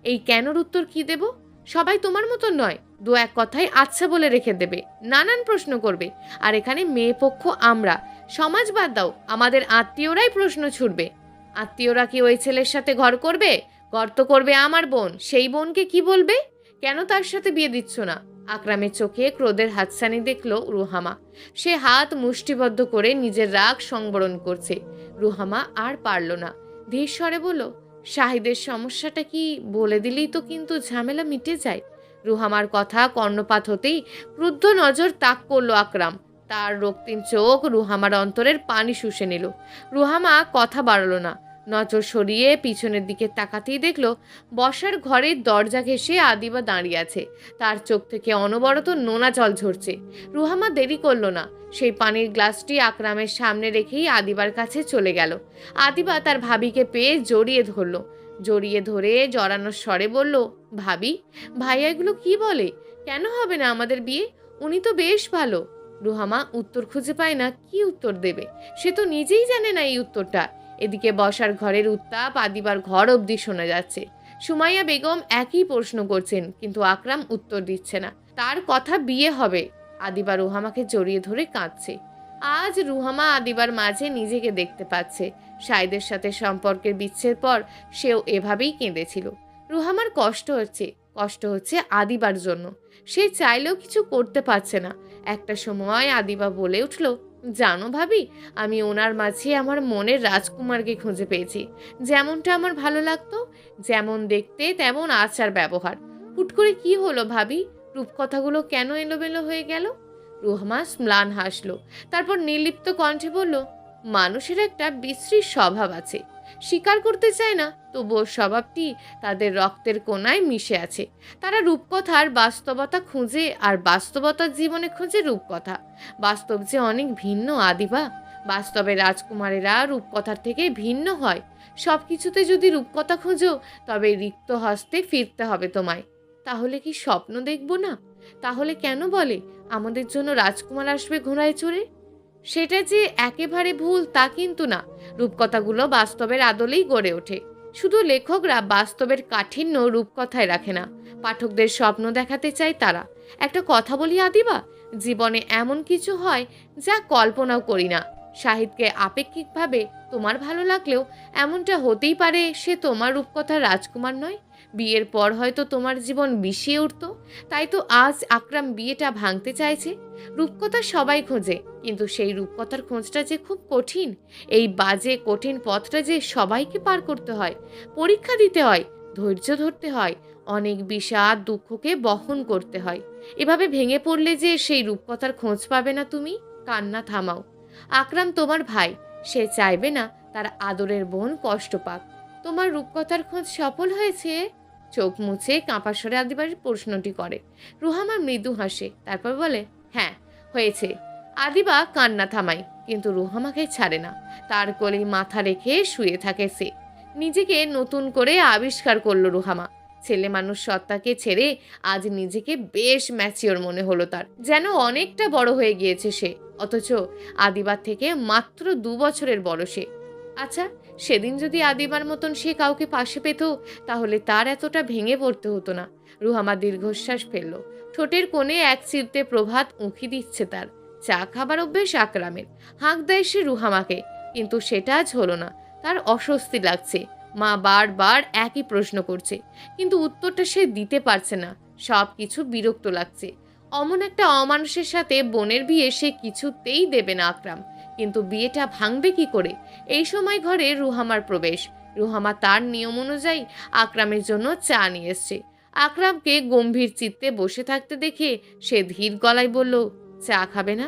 এই কেনর উত্তর কি দেব? সবাই তোমার মতো নয়, দু এক কথায় আচ্ছা বলে রেখে দেবে, নানান প্রশ্ন করবে। আর এখানে মেয়ে পক্ষ আমরা, সমাজ বাদ দাও, আমাদের আত্মীয়রাই প্রশ্ন ছুড়বে। আত্মীয়রা কি ওই ছেলের সাথে ঘর করবে? ঘর তো করবে আমার বোন, সেই বোনকে কি বলবে? কেন তার সাথে বিয়ে দিচ্ছ না? আকরামের চোখে ক্রোধের হাতছানি দেখল রুহামা। সে হাত মুষ্টিবদ্ধ করে নিজের রাগ সংবরণ করছে। রুহামা আর পারল না, ধীর স্বরে বলল, শাহিদের সমস্যাটা কি বলে দিলেই তো কিন্তু ঝামেলা মিটে যায়। রুহামার কথা কর্ণপাত হতেই ক্রুদ্ধ নজর তাক করল আকরাম। তার রক্তিম চোখ রুহামার অন্তরের পানি শুষে নিল। রুহামা কথা বাড়ালো না, নজর সরিয়ে পিছনের দিকে তাকাতেই দেখল বসার ঘরের দরজা ঘেঁষে আদিবা দাঁড়িয়ে আছে। তার চোখ থেকে অনবরত নোনা জল ঝরছে। রুহামা দেরি করল না, সেই পানির গ্লাসটি আকরামের সামনে রেখেই আদিবার কাছে চলে গেল। আদিবা তার ভাবিকে পেয়ে জড়িয়ে ধরল। জড়িয়ে ধরে জড়ানোর স্বরে বলল, ভাবি, ভাইয়া এগুলো কি বলে? কেন হবে না আমাদের বিয়ে? উনি তো বেশ ভালো। রুহামা উত্তর খুঁজে পায় না, কি উত্তর দেবে? সে তো নিজেই জানে না এই উত্তরটা। এদিকে বসার ঘরের উত্তাপ আদিবার ঘর অবধি শোনা যাচ্ছে। সুমাইয়া বেগম একই প্রশ্ন করছেন, কিন্তু আকরাম উত্তর দিচ্ছে না। তার কথা বিয়ে হবে। আদিবা রুহামাকে জড়িয়ে ধরে কাঁদছে। আজ রুহামা আদিবার মাঝে নিজেকে দেখতে পাচ্ছে। শাহিদের সাথে সম্পর্কের বিচ্ছেদ পর সেও এভাবেই কেঁদেছিল। রুহামার কষ্ট হচ্ছে আদিবার জন্য। সে চাইলেও কিছু করতে পারছে না। একটা সময় আদিবা বলে উঠল, জানো ভাবি, আমি ওনার মাঝে আমার মনের রাজকুমারকে খুঁজে পেয়েছি। যেমনটা আমার ভালো লাগতো, যেমন দেখতে তেমন আচার ব্যবহার। হুট করে কি হলো ভাবি? রূপকথাগুলো কেন এলোমেলো হয়ে গেল? রুহামা ম্লান হাসলো, তারপর নির্লিপ্ত কণ্ঠে বলল, মানুষের একটা বিশ্রী স্বভাব আছে, স্বীকার করতে চায় না, তবুও স্বভাবটি তাদের রক্তের কোনায় মিশে আছে। তারা রূপকথার বাস্তবতা খুঁজে, আর বাস্তবতার জীবনে খুঁজে রূপকথা। বাস্তব যে অনেক ভিন্ন আদিবা। বাস্তবে রাজকুমারেরা রূপকথার থেকে ভিন্ন হয়। সব কিছুতে যদি রূপকথা খুঁজো, তবে রিক্ত হস্তে ফিরতে হবে তোমায়। তাহলে কি স্বপ্ন দেখবো না? তাহলে কেন বলে আমাদের জন্য রাজকুমার আসবে ঘোড়ায় চড়ে? সেটা যে একেবারে ভুল তা কিন্তু না। রূপকথাগুলো বাস্তবের আদলেই গড়ে ওঠে। শুধু লেখকরা বাস্তবের কাঠিন্য রূপকথায় রাখে না, পাঠকদের স্বপ্ন দেখাতে চায় তারা। একটা কথা বলি আদিবা, জীবনে এমন কিছু হয় যা কল্পনাও করি না। সাহিত্যকে আপেক্ষিকভাবে তোমার ভালো লাগলেও এমনটা হতেই পারে সে তোমার রূপকথার রাজকুমার নয়। বিয়ের পর হয়তো তোমার জীবন বিষিয়ে উঠত। তাই তো আজ আকরাম বিয়েটা ভাঙতে চাইছে। রূপকথা সবাই খোঁজে, কিন্তু সেই রূপকথার খোঁজটা যে খুব কঠিন। এই বাজে কঠিন পথটা যে সবাইকে পার করতে হয়, পরীক্ষা দিতে হয়, ধৈর্য ধরতে হয়, অনেক বিষাদ দুঃখকে বহন করতে হয়। এভাবে ভেঙে পড়লে যে সেই রূপকথার খোঁজ পাবে না তুমি। কান্না থামাও। আকরাম তোমার ভাই, সে চাইবে না তার আদরের বোন কষ্ট পাক। তোমার রূপকথার খোঁজ সফল হয়েছে? চোখ মুছে কাঁপা স্বরে আদিবার প্রশ্নটি করে। রুহামা মৃদু হাসে, তারপর বলে, হ্যাঁ হয়েছে। আদিবা কান্না থামায়, কিন্তু রুহামাকে ছাড়ে না। তার কোলে মাথা রেখে শুয়ে থাকে সে। নিজেকে নতুন করে আবিষ্কার করলো রুহামা। ছেলে মানুষ সত্তাকে ছেড়ে আজ নিজেকে বেশ ম্যাচিওর মনে হলো তার, যেন অনেকটা বড় হয়ে গিয়েছে সে। অথচ আদিবার থেকে মাত্র 2 বছরের বড় সে। আচ্ছা, সেদিন যদি আদিবার মতন সে কাউকে পাশে পেত, তাহলে তার এতটা ভেঙে পড়তে হতো না। রুহামা দীর্ঘশ্বাস ফেলল। ঠোঁটের কোণে এক চিলতে প্রভাত উঁকি দিচ্ছে তার। চা খাবার অভ্যেস আকরামের। হাঁক দেয় সে রুহামাকে, কিন্তু সেটা আজ হলো না। তার অস্বস্তি লাগছে। মা বারবার একই প্রশ্ন করছে, কিন্তু উত্তরটা সে দিতে পারছে না। সব কিছু বিরক্ত লাগছে। অমন একটা অমানুষের সাথে বোনের বিয়ে সে কিছুতেই দেবে না আকরাম। কিন্তু বিয়েটা ভাঙবে কি করে? এই সময় ঘরে রুহামার প্রবেশ। রুহামা তার নিয়ম অনুযায়ী আকরামের জন্য চা নিয়ে এসছে। আকরামকে গম্ভীর চিত্তে বসে থাকতে দেখে সে ধীর গলায় বলল, চা খাবে না?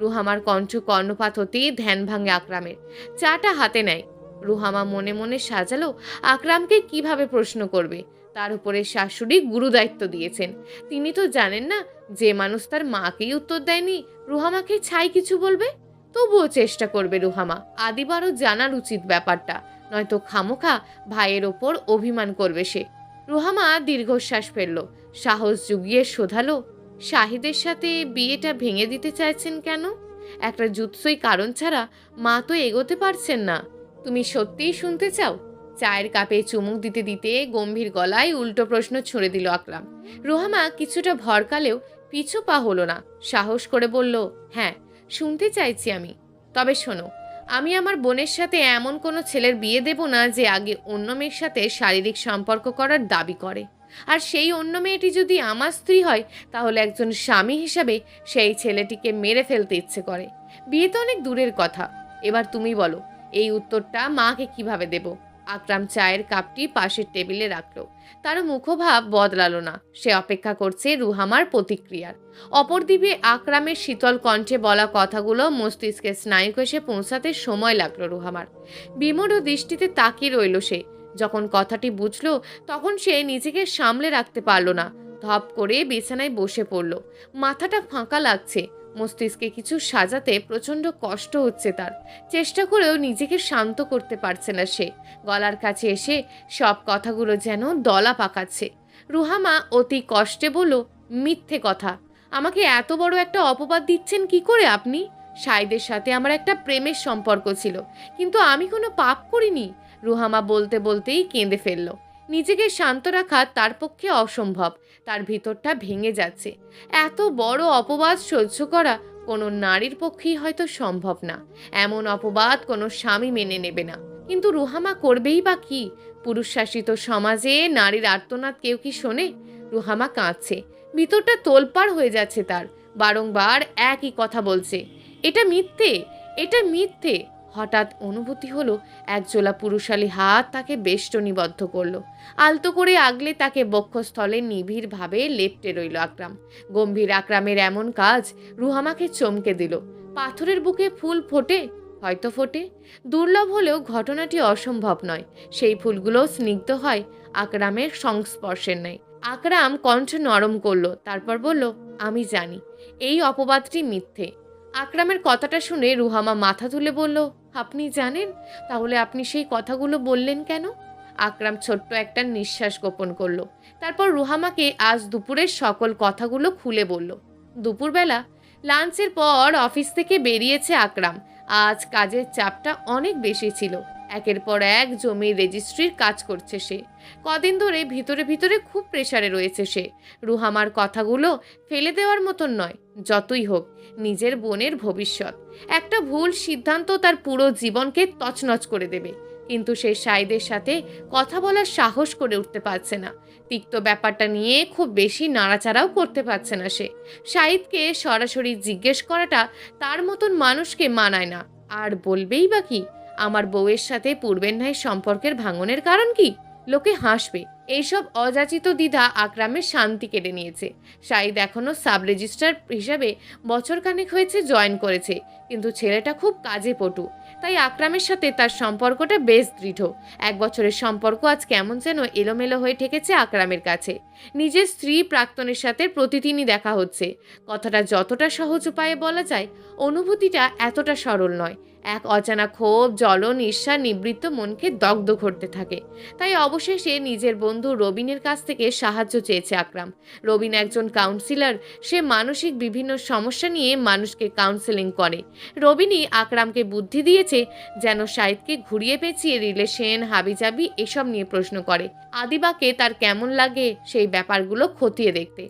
রুহামার কণ্ঠ কর্ণপাত হতেই ধ্যান ভাঙে আকরামের। চাটা হাতে নেয়। রুহামা মনে মনে সাজালো আকরামকে কিভাবে প্রশ্ন করবে। তার উপরে শাশুড়ি গুরুদায়িত্ব দিয়েছেন। তিনি তো জানেন না যে মানুষ তার মাকেই উত্তর দেয়নি রুহামাকে ছাই কিছু বলবে। তবুও চেষ্টা করবে রুহামা। আদিবারও জানার উচিত ব্যাপারটা, নয়তো খামোখা ভাইয়ের ওপর অভিমান করবে সে। রুহামা দীর্ঘশ্বাস ফেলল। সাহস জুগিয়ে শোধালো, শাহিদের সাথে বিয়েটা ভেঙে দিতে চাইছেন কেন? একটা জুৎসই কারণ ছাড়া মা তো এগোতে পারছেন না। তুমি সত্যিই শুনতে চাও? চায়ের কাপে চুমুক দিতে দিতে গম্ভীর গলায় উল্টো প্রশ্ন ছুঁড়ে দিল আকরাম। রুহামা কিছুটা ভরকালেও পিছু পা হলো না। সাহস করে বলল, হ্যাঁ শুনতে চাইছি আমি। তবে শোনো, আমি আমার বোনের সাথে এমন কোনো ছেলের বিয়ে দেব না যে আগে অন্য মেয়ের সাথে শারীরিক সম্পর্ক করার দাবি করে। আর সেই অন্য মেয়েটি যদি আমার স্ত্রী হয়, তাহলে একজন স্বামী হিসাবে সেই ছেলেটিকে মেরে ফেলতে ইচ্ছে করে। বিয়ে তো অনেক দূরের কথা। এবার তুমি বলো, এই উত্তরটা মাকে কিভাবে দেব? আকরাম চায়ের কাপটি পাশের টেবিলে রাখলো। তার মুখভাব বদলালো না। সে অপেক্ষা করছে রুহামার প্রতিক্রিয়ার। অপরদিকে আকরামের শীতল কণ্ঠে বলা কথাগুলো মস্তিষ্কে স্নায়ুকোষে পৌঁছাতে সময় লাগলো রুহামার। বিমূঢ় দৃষ্টিতে তাকিয়ে রইল সে। যখন কথাটি বুঝলো, তখন সে নিজেকে সামলে রাখতে পারল না। ধপ করে বিছানায় বসে পড়ল। মাথাটা ফাঁকা লাগছে। মস্তিষ্কে কিছু সাজাতে প্রচণ্ড কষ্ট হচ্ছে তার। চেষ্টা করেও নিজেকে শান্ত করতে পারছে না সে। গলার কাছে এসে সব কথাগুলো যেন দলা পাকাচ্ছে। রুহামা অতি কষ্টে বলল, মিথ্যে কথা। আমাকে এত বড় একটা অপবাদ দিচ্ছেন কি করে আপনি? সাইদের সাথে আমার একটা প্রেমের সম্পর্ক ছিল, কিন্তু আমি কোনো পাপ করিনি। রুহামা বলতে বলতেই কেঁদে ফেলল। নিজেকে শান্ত রাখা তার পক্ষে অসম্ভব। তার ভিতরটা ভেঙে যাচ্ছে। এত বড় অপবাদ সহ্য করা কোনো নারীর পক্ষেই হয়তো সম্ভব না। এমন অপবাদ কোনো স্বামী মেনে নেবে না। কিন্তু রুহামা করবেই বা কি? পুরুষ শাসিত সমাজে নারীর আর্তনাদ কেউ কি শোনে? রুহামা কাঁদছে। ভিতরটা তোলপাড় হয়ে যাচ্ছে তার। বারংবার একই কথা বলছে, এটা মিথ্যে, এটা মিথ্যে। হঠাৎ অনুভূতি হলো একজোলা পুরুষালী হাত তাকে বেষ্টনীবদ্ধ করলো। আলতো করে আগলে তাকে বক্ষস্থলে নিবিড়ভাবে লেপ্টে রইল আকরাম। গম্ভীর আকরামের এমন কাজ রুহামাকে চমকে দিল। পাথরের বুকে ফুল ফোটে, হয়তো ফোটে। দুর্লভ হলেও ঘটনাটি অসম্ভব নয়। সেই ফুলগুলো স্নিগ্ধ হয় আকরামের সংস্পর্শের নেয়। আকরাম কণ্ঠ নরম করলো, তারপর বলল, আমি জানি এই অপবাদটি মিথ্যে। আকরামের কথাটা শুনে রুহামা মাথা তুলে বলল, আপনি জানেন? তাহলে আপনি সেই কথাগুলো বললেন কেন? আকরাম ছোট্ট একটা নিঃশ্বাস গোপন করলো। তারপর রুহামাকে আজ দুপুরের সকল কথাগুলো খুলে বলল। দুপুরবেলা লাঞ্চের পর অফিস থেকে বেরিয়েছে আকরাম। আজ কাজের চাপটা অনেক বেশি ছিল। একের পর এক জমির রেজিস্ট্রির কাজ করছে সে। কদিন ধরে ভিতরে ভিতরে খুব প্রেসারে রয়েছে সে। রুহামার কথাগুলো ফেলে দেওয়ার মতন নয়। যতই হোক, নিজের বোনের ভবিষ্যৎ। একটা ভুল সিদ্ধান্ত তার পুরো জীবনকে তছনছ করে দেবে। কিন্তু সে সাইদের সাথে কথা বলার সাহস করে উঠতে পারছে না। তিক্ত ব্যাপারটা নিয়ে খুব বেশি নাড়াচাড়াও করতে পারছে না সে। সাইদকে সরাসরি জিজ্ঞেস করাটা তার মতন মানুষকে মানায় না। আর বলবেই বা কি? আমার বউয়ের সাথে পূর্বের ন্যায় সম্পর্কের ভাঙনের কারণ কি? লোকে হাসবে, এইসব অযাচিত দ্বিধা আকরামের শান্তি কেড়ে নিয়েছে। শাহিদ এখনও সাব রেজিস্ট্রার হিসাবে বছরখানেক হয়েছে জয়েন করেছে, কিন্তু ছেলেটা খুব কাজে পটু। তাই আকরামের সাথে তার সম্পর্কটা বেশ দৃঢ়। 1 বছরের সম্পর্ক আজ কেমন যেন এলোমেলো হয়ে ঠেকেছে আকরামের কাছে। নিজের স্ত্রী প্রাক্তনের সাথে প্রতিদিনই দেখা হচ্ছে। কথাটা যতটা সহজ উপায়ে বলা যায়, অনুভূতিটা এতটা সরল নয়। এক অজানা ক্ষোভ, জ্বলন, ঈর্ষা নিবৃত্ত মনকে দগ্ধ করতে থাকে। তাই অবশেষে নিজের বন্ধু রবিনের কাছ থেকে সাহায্য চেয়েছে আকরাম। রবিন একজন কাউন্সিলর। সে মানসিক বিভিন্ন সমস্যা নিয়ে মানুষকে কাউন্সেলিং করে। রবিনই আকরামকে বুদ্ধি দিয়েছে যেন শাহিদকে ঘুরিয়ে পেঁচিয়ে রিলেশন, হাবিজাবি এসব নিয়ে প্রশ্ন করে। আদিবাকে তার কেমন লাগে সেই ব্যাপারগুলো খতিয়ে দেখতে।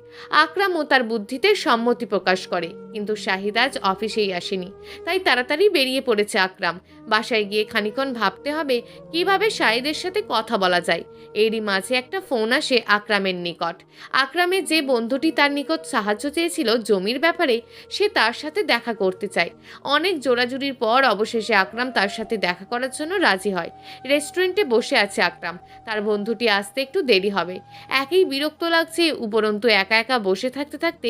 আকরামও তার বুদ্ধিতে সম্মতি প্রকাশ করে, কিন্তু শাহিদ আজ অফিসেই আসেনি। তাই তাড়াতাড়ি বেরিয়ে পড়েছে আকরাম। বাসায় গিয়ে খানিকক্ষণ ভাবতে হবে কিভাবে শাহিদের সাথে কথা বলা যায়। এরই মাঝে একটা ফোন আসে আকরামের নিকট। আকরামের যে বন্ধুটি তার নিকট সাহায্য চেয়েছিল জমির ব্যাপারে, সে তার সাথে দেখা করতে চায়। অনেক জোরাজুরির পর অবশেষে আকরাম তার সাথে দেখা করার জন্য রাজি হয়। রেস্টুরেন্টে বসে আছে আকরাম। তার বন্ধুটি আসতে একটু দেরি হবে। একেই বিরক্ত লাগছে, উপরন্তু একা একা বসে থাকতে থাকতে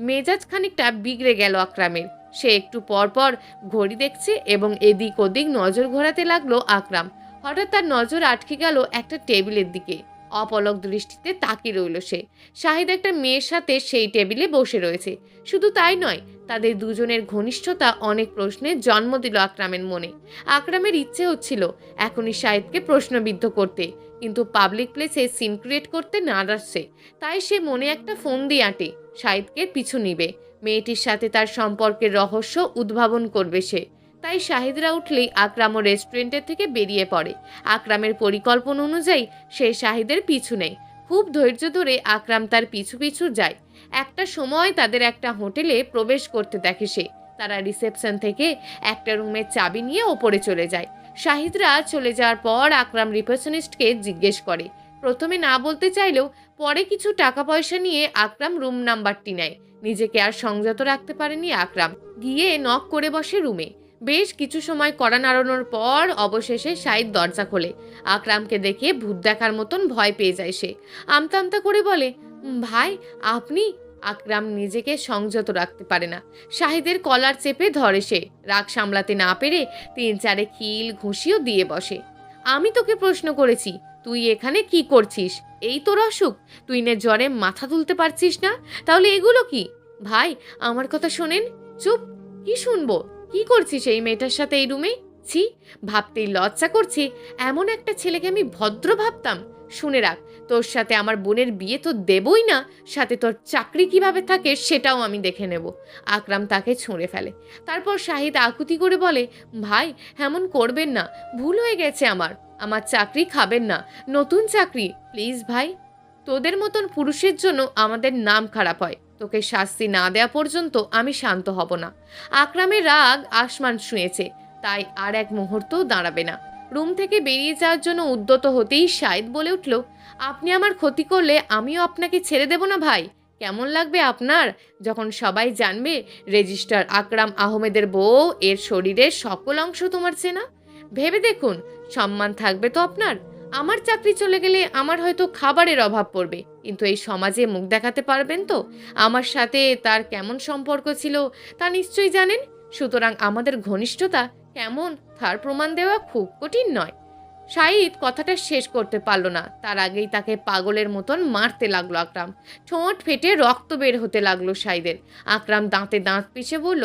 মেজাজ খানিকটা বিগড়ে গেল আকরামের। সে একটু পর পর ঘড়ি দেখছে এবং এদিক ওদিক নজর ঘোরাতে লাগলো আকরাম। হঠাৎ তার নজর আটকে গেল একটা টেবিলের দিকে। অপলক দৃষ্টিতে তাকিয়ে রইল সে। শাহিদ একটা মেয়ের সাথে সেই টেবিলে বসে রয়েছে। শুধু তাই নয়, তাদের দুজনের ঘনিষ্ঠতা অনেক প্রশ্নের জন্ম দিল আকরামের মনে। আকরামের ইচ্ছে হচ্ছিল এখনই শাহিদকে প্রশ্নবিদ্ধ করতে, কিন্তু পাবলিক প্লেসে সিন ক্রিয়েট করতে নারাজ সে। তাই সে মনে একটা ফোন দিয়ে আঁটে শাহিদকে পিছু নিবে। মেয়েটির সাথে তার সম্পর্কের রহস্য উদ্ভাবন করবে সে। তাই শাহিদরা উঠলেই আকরামও রেস্টুরেন্টের থেকে বেরিয়ে পড়ে। আকরামের পরিকল্পনা অনুযায়ী সে শাহিদের পিছু নেয়। খুব ধৈর্য ধরে আকরাম তার পিছু পিছু যায়। একটা সময় তাদের একটা হোটেলে প্রবেশ করতে দেখে সে। তারা রিসেপশন থেকে একটা রুমের চাবি নিয়ে ওপরে চলে যায়। শাহিদরা চলে যাওয়ার পর আকরাম রিসেপশনিস্টকে জিজ্ঞেস করে। প্রথমে না বলতে চাইলেও পরে কিছু টাকা পয়সা নিয়ে আকরাম রুম নাম্বারটি নেয়। নিজেকে আর সংযত রাখতে পারেনি আকরাম। গিয়ে নক করে বসে রুমে। বেশ কিছু সময় কড়া নাড়ানোর পর অবশেষে শাহিদ দরজা খোলে। আকরামকে দেখে ভূত দেখার মতন ভয় পেয়ে যায় সে। আমতা আমতা করে বলে, ভাই আপনি? আকরাম নিজেকে সংযত রাখতে পারে না। শাহিদের কলার চেপে ধরে সে। রাগ সামলাতে না পেরে 3-4 খিল ঘুষিও দিয়ে বসে। আমি তোকে প্রশ্ন করেছি, তুই এখানে কি করছিস? এই তোর অসুখ? তুই নে জ্বরে মাথা তুলতে পারছিস না? তাহলে এগুলো কি? ভাই আমার কথা শোনেন। চুপ। কি শুনবো? কি করছিস এই মেয়েটার সাথে এই রুমে? ছি, ভাবতেই লজ্জা করছে। এমন একটা ছেলেকে আমি ভদ্র ভাবতাম। শুনে রাখ, তোর সাথে আমার বোনের বিয়ে তো দেবই না, সাথে তোর চাকরি কিভাবে থাকে সেটাও আমি দেখে নেব। আকরাম তাকে ছুঁড়ে ফেলে। তারপর শাহিদ আকুতি করে বলে, ভাই এমন করবেন না, ভুল হয়ে গেছে আমার। আমার চাকরি খাবেন না, নতুন চাকরি প্লিজ ভাই। তোদের মতন পুরুষের জন্য আমাদের নাম খারাপ হয়। তোকে শাস্তি না দেওয়া পর্যন্ত আমি শান্ত হব না। আকরামের রাগ আসমান ছুঁয়েছে, তাই আর এক মুহূর্তও দাঁড়াবে না। রুম থেকে বেরিয়ে যাওয়ার জন্য উদ্যত হতেই শাহিদ বলে উঠল, আপনি আমার ক্ষতি করলে আমিও আপনাকে ছেড়ে দেব না ভাই। কেমন লাগবে আপনার যখন সবাই জানবে রেজিস্ট্রার আকরাম আহমেদের বউ, এর শরীরের সকল অংশ তোমার চেনা? ভেবে দেখুন, সম্মান থাকবে তো আপনার? আমার চাকরি চলে গেলে আমার হয়তো খাবারের অভাব পড়বে, কিন্তু এই সমাজে মুখ দেখাতে পারবেন তো? আমার সাথে তার কেমন সম্পর্ক ছিল তা নিশ্চয়ই জানেন। সুতরাং আমাদের ঘনিষ্ঠতা কেমন তার প্রমাণ দেওয়া খুব কঠিন নয়। শাহিদ কথাটা শেষ করতে পারল না, তার আগেই তাকে পাগলের মতন মারতে লাগলো আকরাম। ঠোঁট ফেটে রক্ত বের হতে লাগলো শাহিদের। আকরাম দাঁতে দাঁত পিষে বলল,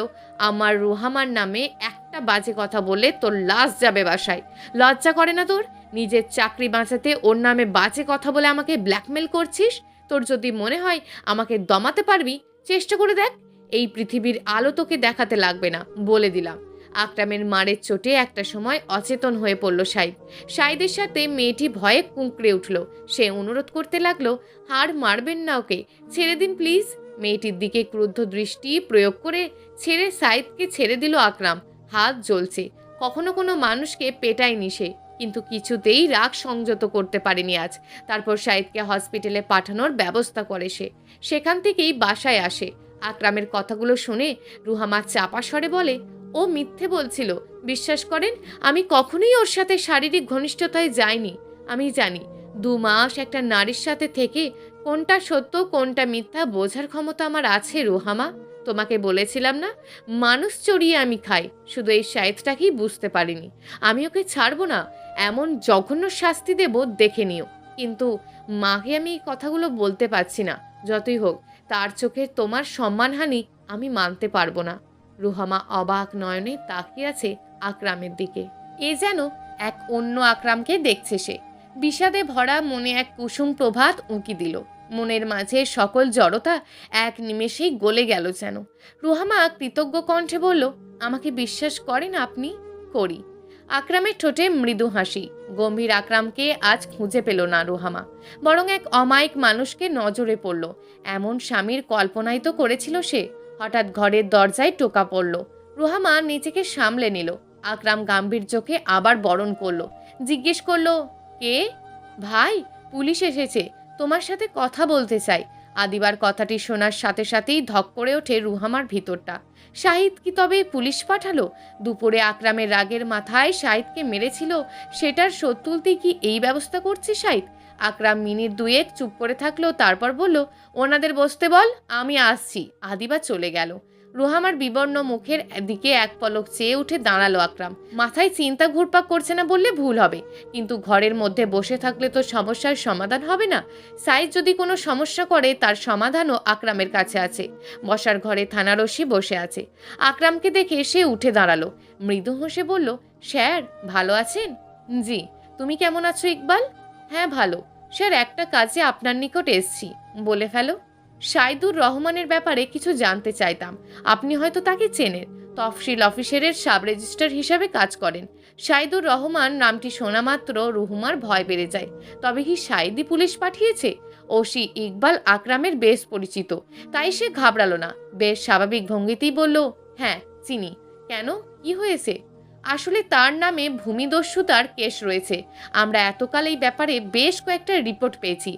আমার রুহামার নামে একটা বাজে কথা বললে তোর লাশ যাবে বাসায়। লজ্জা করে না তোর? নিজের চাকরি বাঁচাতে ওর নামে বাজে কথা বলে আমাকে ব্ল্যাকমেল করছিস? তোর যদি মনে হয় আমাকে দমাতে পারবি, চেষ্টা করে দেখ। এই পৃথিবীর আলো তোকে দেখাতে লাগবে না, বলে দিলাম। আকরামের মারের চোটে একটা সময় অচেতন হয়ে পড়ল শাহিদ। শাহিদের সাথে মেয়েটি ভয়ে কুঁকড়ে উঠল। সে অনুরোধ করতে লাগলো, হার মারবেন না ওকে, ছেড়ে দিন প্লিজ। মেয়েটির দিকে ক্রুদ্ধ দৃষ্টি প্রয়োগ করে শাহিদকে ছেড়ে দিল আকরাম। হাত জ্বলছে। কখনো কোনো মানুষকে পেটায়নি সে, কিন্তু কিছুতেই রাগ সংযত করতে পারেনি আজ। তারপর শাহিদকে হসপিটালে পাঠানোর ব্যবস্থা করে সে। সেখান থেকেই বাসায় আসে। আকরামের কথাগুলো শুনে রুহামা চাপা স্বরে বলে, ও মিথ্যে বলছিল, বিশ্বাস করেন আমি কখনোই ওর সাথে শারীরিক ঘনিষ্ঠতায় যাইনি। আমি জানি 2 মাস একটা নারীর সাথে থেকে কোনটা সত্য কোনটা মিথ্যা বোঝার ক্ষমতা আমার আছে রুহামা। তোমাকে বলেছিলাম না, মানুষ চড়িয়ে আমি খাই, শুধু এই শায়েতটাকেই বুঝতে পারিনি। আমি ওকে ছাড়বো না, এমন জঘন্য শাস্তি দেব দেখে নিও। কিন্তু মাকে আমি এই কথাগুলো বলতে পারছি না। যতই হোক, তার চোখে তোমার সম্মানহানি আমি মানতে পারবো না। রুহামা অবাক নয়নে তাকিয়ে আছে আকরামের দিকে। এ যেন এক অন্য আকরামকে দেখছে সে। বিষাদে ভরা মনে এক কুসুম প্রভাত উঁকি দিল। মনের মাঝে সকল জড়তা এক নিমেষেই গলে গেল যেন। রুহামা কৃতজ্ঞ কণ্ঠে বলল, আমাকে বিশ্বাস করেন আপনি? করি। আকরামের ঠোঁটে মৃদু হাসি। গম্ভীর আকরামকে আজ খুঁজে পেল না রুহামা, বরং এক অমায়িক মানুষকে নজরে পড়ল। এমন স্বামীর কল্পনাই তো করেছিল সে। হঠাৎ ঘরের দরজায় টোকা পড়ল। রুহামা নিজেকে সামলে নিল। আকরাম গাম্ভীর চোখে আবার বরণ করলো। জিজ্ঞেস করলো, কে? ভাই, পুলিশ এসেছে, তোমার সাথে কথা বলতে চাই। আদিবার কথাটি শোনার সাথে সাথেই ধক করে ওঠে রুহামার ভিতরটা। শাহিদ কি তবে পুলিশ পাঠালো? দুপুরে আকরামের রাগের মাথায় শাহিদকে মেরেছিল, সেটার শোধ তুলতে কি এই ব্যবস্থা করছে শাহিদ? আকরাম মিনিট দুয়েক চুপ করে থাকলো, তারপর বলল, ওনাদের বসতে বল, আমি আসছি। আদিবা চলে গেল। রুহামার বিবর্ণ মুখের দিকে এক পলক চেয়ে উঠে দাঁড়ালো আকরাম। মাথায় চিন্তা ঘুরপাক করছে না বললে ভুল হবে, কিন্তু ঘরের মধ্যে বসে থাকলে তো সমস্যার সমাধান হবে না। সাইদ যদি কোনো সমস্যা করে, তার সমাধানও আকরামের কাছে আছে। বসার ঘরে থানারসি বসে আছে। আকরামকে দেখে সে উঠে দাঁড়ালো। মৃদু হেসে বলল, স্যার ভালো আছেন? জি। তুমি কেমন আছো ইকবাল? হ্যাঁ ভালো স্যার, একটা কাজে আপনার নিকট এসছি। বলে ফেলো। সাইদুর রহমানের ব্যাপারে কিছু জানতে চাইতাম। আপনি হয়তো তাকে চেনেন। তফসিল অফিসারের সাব রেজিস্ট্রার হিসাবে কাজ করেন। সাইদুর রহমান নামটি শোনা মাত্র রুহুমার ভয় বেড়ে যায়। তবে কি সাইদি পুলিশ পাঠিয়েছে? ওসি ইকবাল আকরামের বেশ পরিচিত, তাই সে ঘাবড়ালো না। বেশ স্বাভাবিক ভঙ্গিতেই বলল, হ্যাঁ চিনি। কেন, কি হয়েছে? আসলে তার নামে ভূমিদস্যুতার কেস রয়েছে। আমরা এতকাল এই ব্যাপারে বেশ কয়েকটা রিপোর্ট পেয়েছি।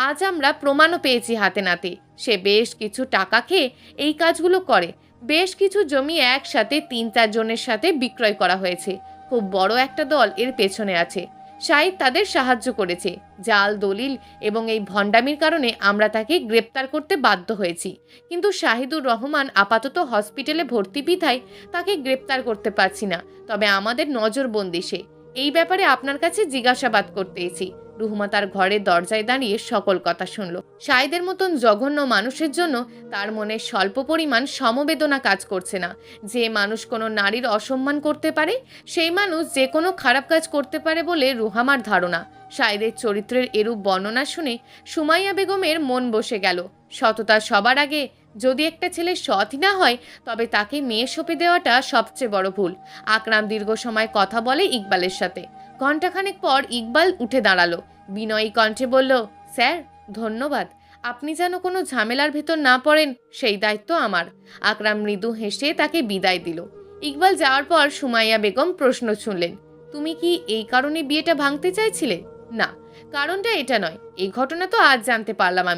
আজ আমরা প্রমাণও পেয়েছি হাতে নাতে। সে বেশ কিছু টাকা খেয়ে এই কাজগুলো করে। বেশ কিছু জমি একসাথে 3-4 জনের সাথে বিক্রয় করা হয়েছে। খুব বড় একটা দল এর পেছনে আছে। শাহিদ তাদের সাহায্য করেছে। জাল দলিল এবং এই ভণ্ডামির কারণে আমরা তাকে গ্রেপ্তার করতে বাধ্য হয়েছি। কিন্তু শাহিদুর রহমান আপাতত হসপিটালে ভর্তি বিধায় তাকে গ্রেপ্তার করতে পারছি না। তবে আমাদের নজরবন্দি সে। এই ব্যাপারে আপনার কাছে জিজ্ঞাসাবাদ করতে এসেছি। রুহুমা তার ঘরের দরজায় দাঁড়িয়ে সকল কথা শুনল। শাহিদের মতন জঘন্য মানুষের জন্য তার মনে স্বল্প পরিমাণ সমবেদনা কাজ করছে না। যে মানুষ কোনো নারীর অসম্মান করতে পারে, সেই মানুষ যে কোনো খারাপ কাজ করতে পারে বলে রুহামার ধারণা। শাহিদের চরিত্রের এরূপ বর্ণনা শুনে সুমাইয়া বেগমের মন বসে গেল। সততা সবার আগে। যদি একটা ছেলে সৎই না হয়, তবে তাকে মেয়ে সঁপে দেওয়াটা সবচেয়ে বড় ভুল। আকরাম দীর্ঘ সময় কথা বলে ইকবালের সাথে। ঘণ্টাখানেক পর ইকবাল উঠে দাঁড়ালো। বিনয়ী কণ্ঠে বলল, স্যার ধন্যবাদ। আপনি যেন কোনো ঝামেলার ভেতর না পড়েন, সেই দায়িত্ব আমার। আকরাম মৃদু হেসে তাকে বিদায় দিল। ইকবাল যাওয়ার পর সুমাইয়া বেগম প্রশ্ন শুনলেন, তুমি কি এই কারণে বিয়েটা ভাঙতে চাইছিলে? না, কারণটা এটা নয়। এই ঘটনা তো আজ জানতে পারলাম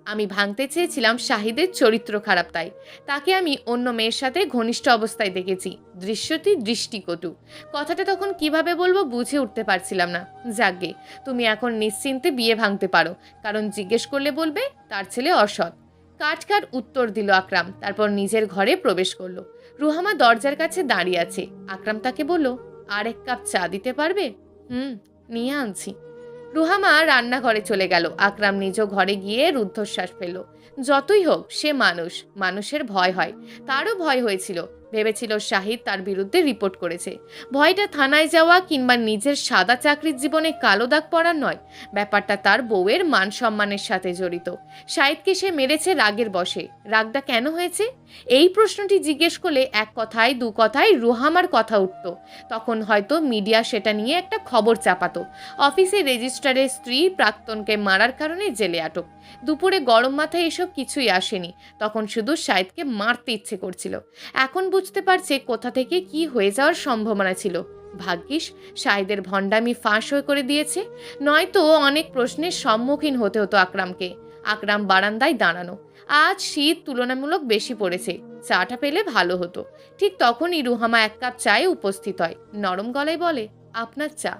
আমি ভাঙতে চেয়েছিলাম শাহিদের চরিত্র খারাপ, তাই তাকে আমি অন্য মেয়ের সাথে ঘনিষ্ঠ অবস্থায় দেখেছি। দৃশ্যটি দৃষ্টিকটু। কথাটা তখন কিভাবে বলবো বুঝে উঠতে পারছিলাম না। যাকগে, তুমি এখন নিশ্চিন্তে বিয়ে ভাঙতে পারো, কারণ জিজ্ঞেস করলে বলবে তার ছেলে অসৎ। কাট উত্তর দিল আকরাম। তারপর নিজের ঘরে প্রবেশ করলো। রুহামা দরজার কাছে দাঁড়িয়ে আছে। আকরাম তাকে বলল, আর 1 কাপ চা দিতে পারবে? নিয়ে আনছি। রুহামা রান্নাঘরে চলে গেল। আকরাম নিজ ঘরে গিয়ে রুদ্ধশ্বাস ফেলল। যতই হোক সে মানুষ, মানুষের ভয় হয়। তারও ভয় হয়েছিল। ভেবেছিল শাহিদ তার বিরুদ্ধে রিপোর্ট করেছে। ভয়টা থানায় যাওয়া কিংবা নিজের সাদা চাকরির জীবনে কালো দাগ পড়ার নয়। ব্যাপারটা তার বউয়ের মান সম্মানের সাথে জড়িত। শাহিদকে সে মেরেছে রাগের বশে। রাগটা কেন হয়েছে? এই প্রশ্নটি জিজ্ঞেস করলে 1 কথায় 2 কথায় রুহামার কথা উঠত। তখন হয়তো মিডিয়া সেটা নিয়ে একটা খবর চাপাতো। অফিসে রেজিস্ট্রারের স্ত্রী প্রাক্তনকে মারার কারণে জেলে আটক। দুপুরে গরম মাথায় এসব কিছুই আসেনি। তখন শুধু শাহিদকে মারতে ইচ্ছে করছিল। এখন বুঝতে পারছে কোথা থেকে কি হয়ে যাওয়ার সম্ভাবনা ছিল। ভাগ্যিস শাহিদের ভণ্ডামি ফাঁস হয়ে করে দিয়েছে, নয়তো অনেক প্রশ্নের সম্মুখীন হতে হতো আকরামকে। আকরাম বারান্দায় দাঁড়ানো। আজ শীত তুলনামূলক বেশি পড়েছে। চাটা পেলে ভালো হতো। ঠিক তখনই রুহামা 1 কাপ চায়ে উপস্থিত হয়। নরম গলায় বলে, আপনার চা।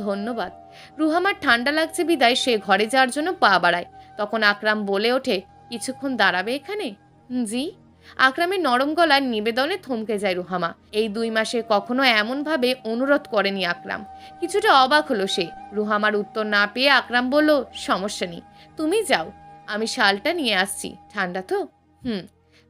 ধন্যবাদ। রুহামার ঠান্ডা লাগছে বিদায় সে ঘরে যাওয়ার জন্য পা বাড়ায়। তখন আকরাম বলে ওঠে, কিছুক্ষণ দাঁড়াবে এখানে? জি। আকরামের নরম গলার নিবেদনে থমকে যায় রুহামা। এই 2 মাসে কখনো এমনভাবে অনুরোধ করেনি আকরাম। কিছুটা অবাক হলো সে। রুহামার উত্তর না পেয়ে আকরাম বলল, সমস্যা নেই, তুমি যাও, আমি শালটা নিয়ে আসছি। ঠান্ডা তো? হুম।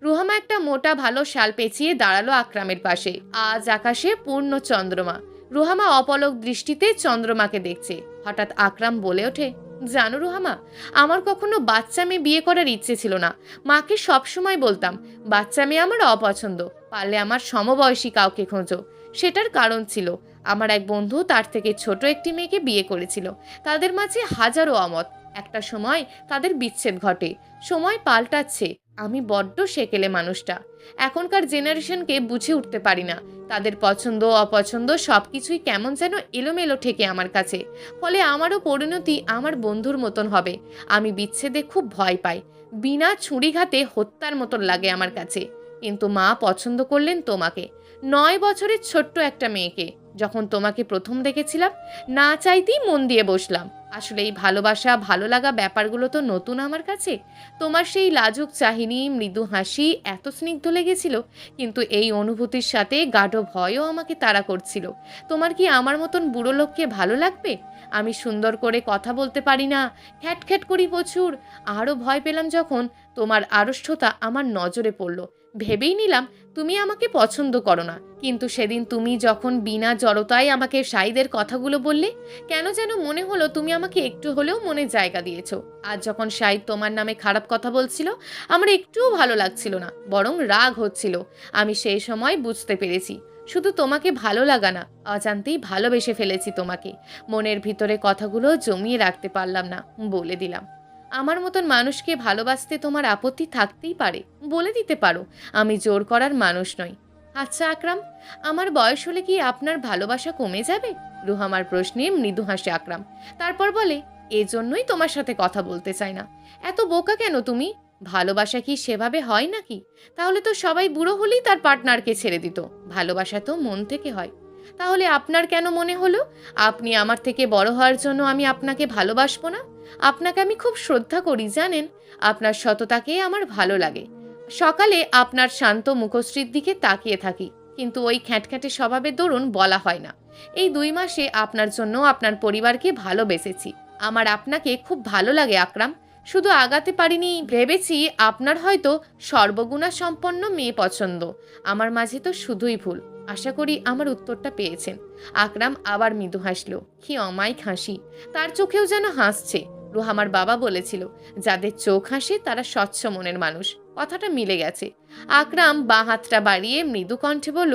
রুহামা একটা মোটা ভালো শাল পেঁচিয়ে দাঁড়ালো আকরামের পাশে। আজ আকাশে পূর্ণ চন্দ্রমা। রুহামা অপলক দৃষ্টিতে চন্দ্রমাকে দেখছে। হঠাৎ আকরাম বলে ওঠে, জানো রুহামা, আমার কখনো বাচ্চা মেয়ে বিয়ে করার ইচ্ছে ছিল না। মাকে সবসময় বলতাম বাচ্চা মেয়ে আমার অপছন্দ, পারলে আমার সমবয়সী কাউকে খোঁজো। সেটার কারণ ছিল আমার এক বন্ধু তার থেকে ছোট একটি মেয়েকে বিয়ে করেছিল। তাদের মাঝে হাজারো অমত। একটা সময় তাদের বিচ্ছেদ ঘটে। সময় পাল্টাচ্ছে, আমি বড্ড সেকেলে মানুষটা। এখনকার জেনারেশনকে বুঝে উঠতে পারি না। তাদের পছন্দ অপছন্দ সব কিছুই কেমন যেন এলোমেলো ঠেকে আমার কাছে। ফলে আমারও পরিণতি আমার বন্ধুর মতন হবে। আমি বিচ্ছেদে খুব ভয় পাই। বিনা ছুরিঘাতে হত্যার মতন লাগে আমার কাছে। কিন্তু মা পছন্দ করলেন তোমাকে, 9 বছরের ছোট্ট একটা মেয়েকে। যখন তোমাকে প্রথম দেখেছিলাম না চাইতেই মন দিয়ে বসলাম। আসলে এই ভালোবাসা ভালো লাগা ব্যাপারগুলো তো নতুন আমার কাছে। তোমার সেই লাজুক চাহিনি, মৃদু হাসি এত স্নিগ্ধ লেগেছিল, কিন্তু এই অনুভূতির সাথে গাঢ় ভয়ও আমাকে তাড়া করছিল। তোমার কি আমার মতন বুড়ো লোককে ভালো লাগবে? আমি সুন্দর করে কথা বলতে পারি না, খ্যাটখ্যাট করি প্রচুর। আরও ভয় পেলাম যখন তোমার আড়ষ্ঠতা আমার নজরে পড়ল। ভেবেই নিলাম তুমি আমাকে পছন্দ করো না। কিন্তু সেদিন তুমি যখন বিনা জড়তায় আমাকে সাইদের কথাগুলো বললে, কেন যেন মনে হলো তুমি আমাকে একটু হলেও মনে জায়গা দিয়েছো। আজ যখন সাইদ তোমার নামে খারাপ কথা বলছিল, আমার একটুও ভালো লাগছিল না, বরং রাগ হচ্ছিল। আমি সেই সময় বুঝতে পেরেছি শুধু তোমাকে ভালো লাগা না, অজান্তেই ভালোবেসে ফেলেছি তোমাকে। মনের ভিতরে কথাগুলো জমিয়ে রাখতে পারলাম না, বলে দিলাম। আমার মতন মানুষকে ভালোবাসতে তোমার আপত্তি থাকতেই পারে, বলে দিতে পারো। আমি জোর করার মানুষ নই। আচ্ছা আকরাম, আমার বয়স হলে কি আপনার ভালোবাসা কমে যাবে? রুহামার প্রশ্নে মৃদু হাসে আকরাম। তারপর বলে, এজন্যই তোমার সাথে কথা বলতে চাই না। এত বোকা কেন তুমি? ভালোবাসা কি সেভাবে হয় নাকি? তাহলে তো সবাই বুড়ো হলেই তার পার্টনারকে ছেড়ে দিত। ভালোবাসা তো মন থেকে হয়। তাহলে আপনার কেন মনে হলো আপনি আমার থেকে বড় হওয়ার জন্য আমি আপনাকে ভালোবাসবো না? আপনাকে আমি খুব শ্রদ্ধা করি জানেন। আপনার সততাকে আমার ভালো লাগে। সকালে আপনার শান্ত মুখশ্রীর দিকে তাকিয়ে থাকি, কিন্তু ওই খ্যাটখ্যাটে স্বভাবের দরুন বলা হয় না। এই 2 মাসে আপনার জন্য আপনার পরিবারকে ভালোবেসেছি। আমার আপনাকে খুব ভালো লাগে আকরাম। শুধু আগাতে পারিনি, ভেবেছি আপনার হয়তো সর্বগুণা সম্পন্ন মেয়ে পছন্দ। আমার মাঝে তো শুধুই ভুল। আশা করি আমার উত্তরটা পেয়েছেন। আকরাম আবার মৃদু হাসল। কি অমায়িক হাসি, তার চোখেও যেন হাসছে। রুহামার বাবা বলেছিল, যাদের চোখ হাসে তারা স্বচ্ছ মনের মানুষ। কথাটা মিলে গেছে। আকরাম বাঁ হাতটা বাড়িয়ে মৃদু কণ্ঠে বলল,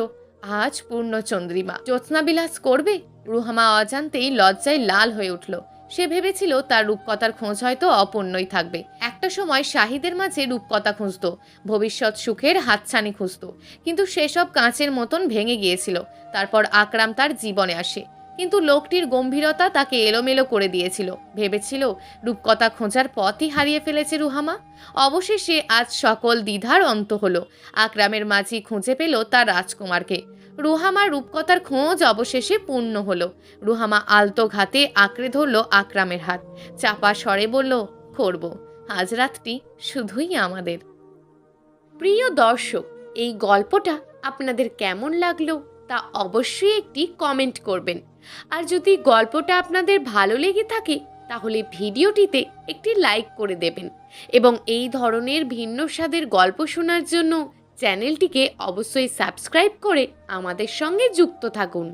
আজ পূর্ণ চন্দ্রিমা, জ্যোৎস্নাবিলাস করবে? রুহামা অজান্তেই লজ্জায় লাল হয়ে উঠল। সে ভেবেছিল তার রূপকথার খোঁজ হয়তো অপূর্ণই থাকবে। একটা সময় শাহিদের মাঝে রূপকথা খুঁজত, ভবিষ্যৎ সুখের হাতছানি খুঁজত, কিন্তু সেসব কাঁচের মতন ভেঙে গিয়েছিল। তারপর আকরাম তার জীবনে আসে, কিন্তু লোকটির গম্ভীরতা তাকে এলোমেলো করে দিয়েছিল। ভেবেছিল রূপকথা খোঁজার পথই হারিয়ে ফেলেছে রুহামা। অবশেষে আজ সকল দ্বিধার অন্ত হলো। আকরামের মাঝি খুঁজে পেল তার রাজকুমারকে। রুহামার রূপকথার খোঁজ অবশেষে পূর্ণ হলো। রুহামা আলতো ঘাতে আঁকড়ে ধরল আকরামের হাত, চাপা স্বরে বলল, করব, আজ রাতটি শুধুই আমাদের। প্রিয় দর্শক, এই গল্পটা আপনাদের কেমন লাগলো তা অবশ্যই একটি কমেন্ট করবেন। আর যদি গল্পটা আপনাদের ভালো লেগে থাকে তাহলে ভিডিওটিতে একটি লাইক করে দেবেন এবং এই ধরনের ভিন্ন স্বাদের গল্প শোনার জন্য চ্যানেলটিকে অবশ্যই সাবস্ক্রাইব করে আমাদের সঙ্গে যুক্ত থাকুন।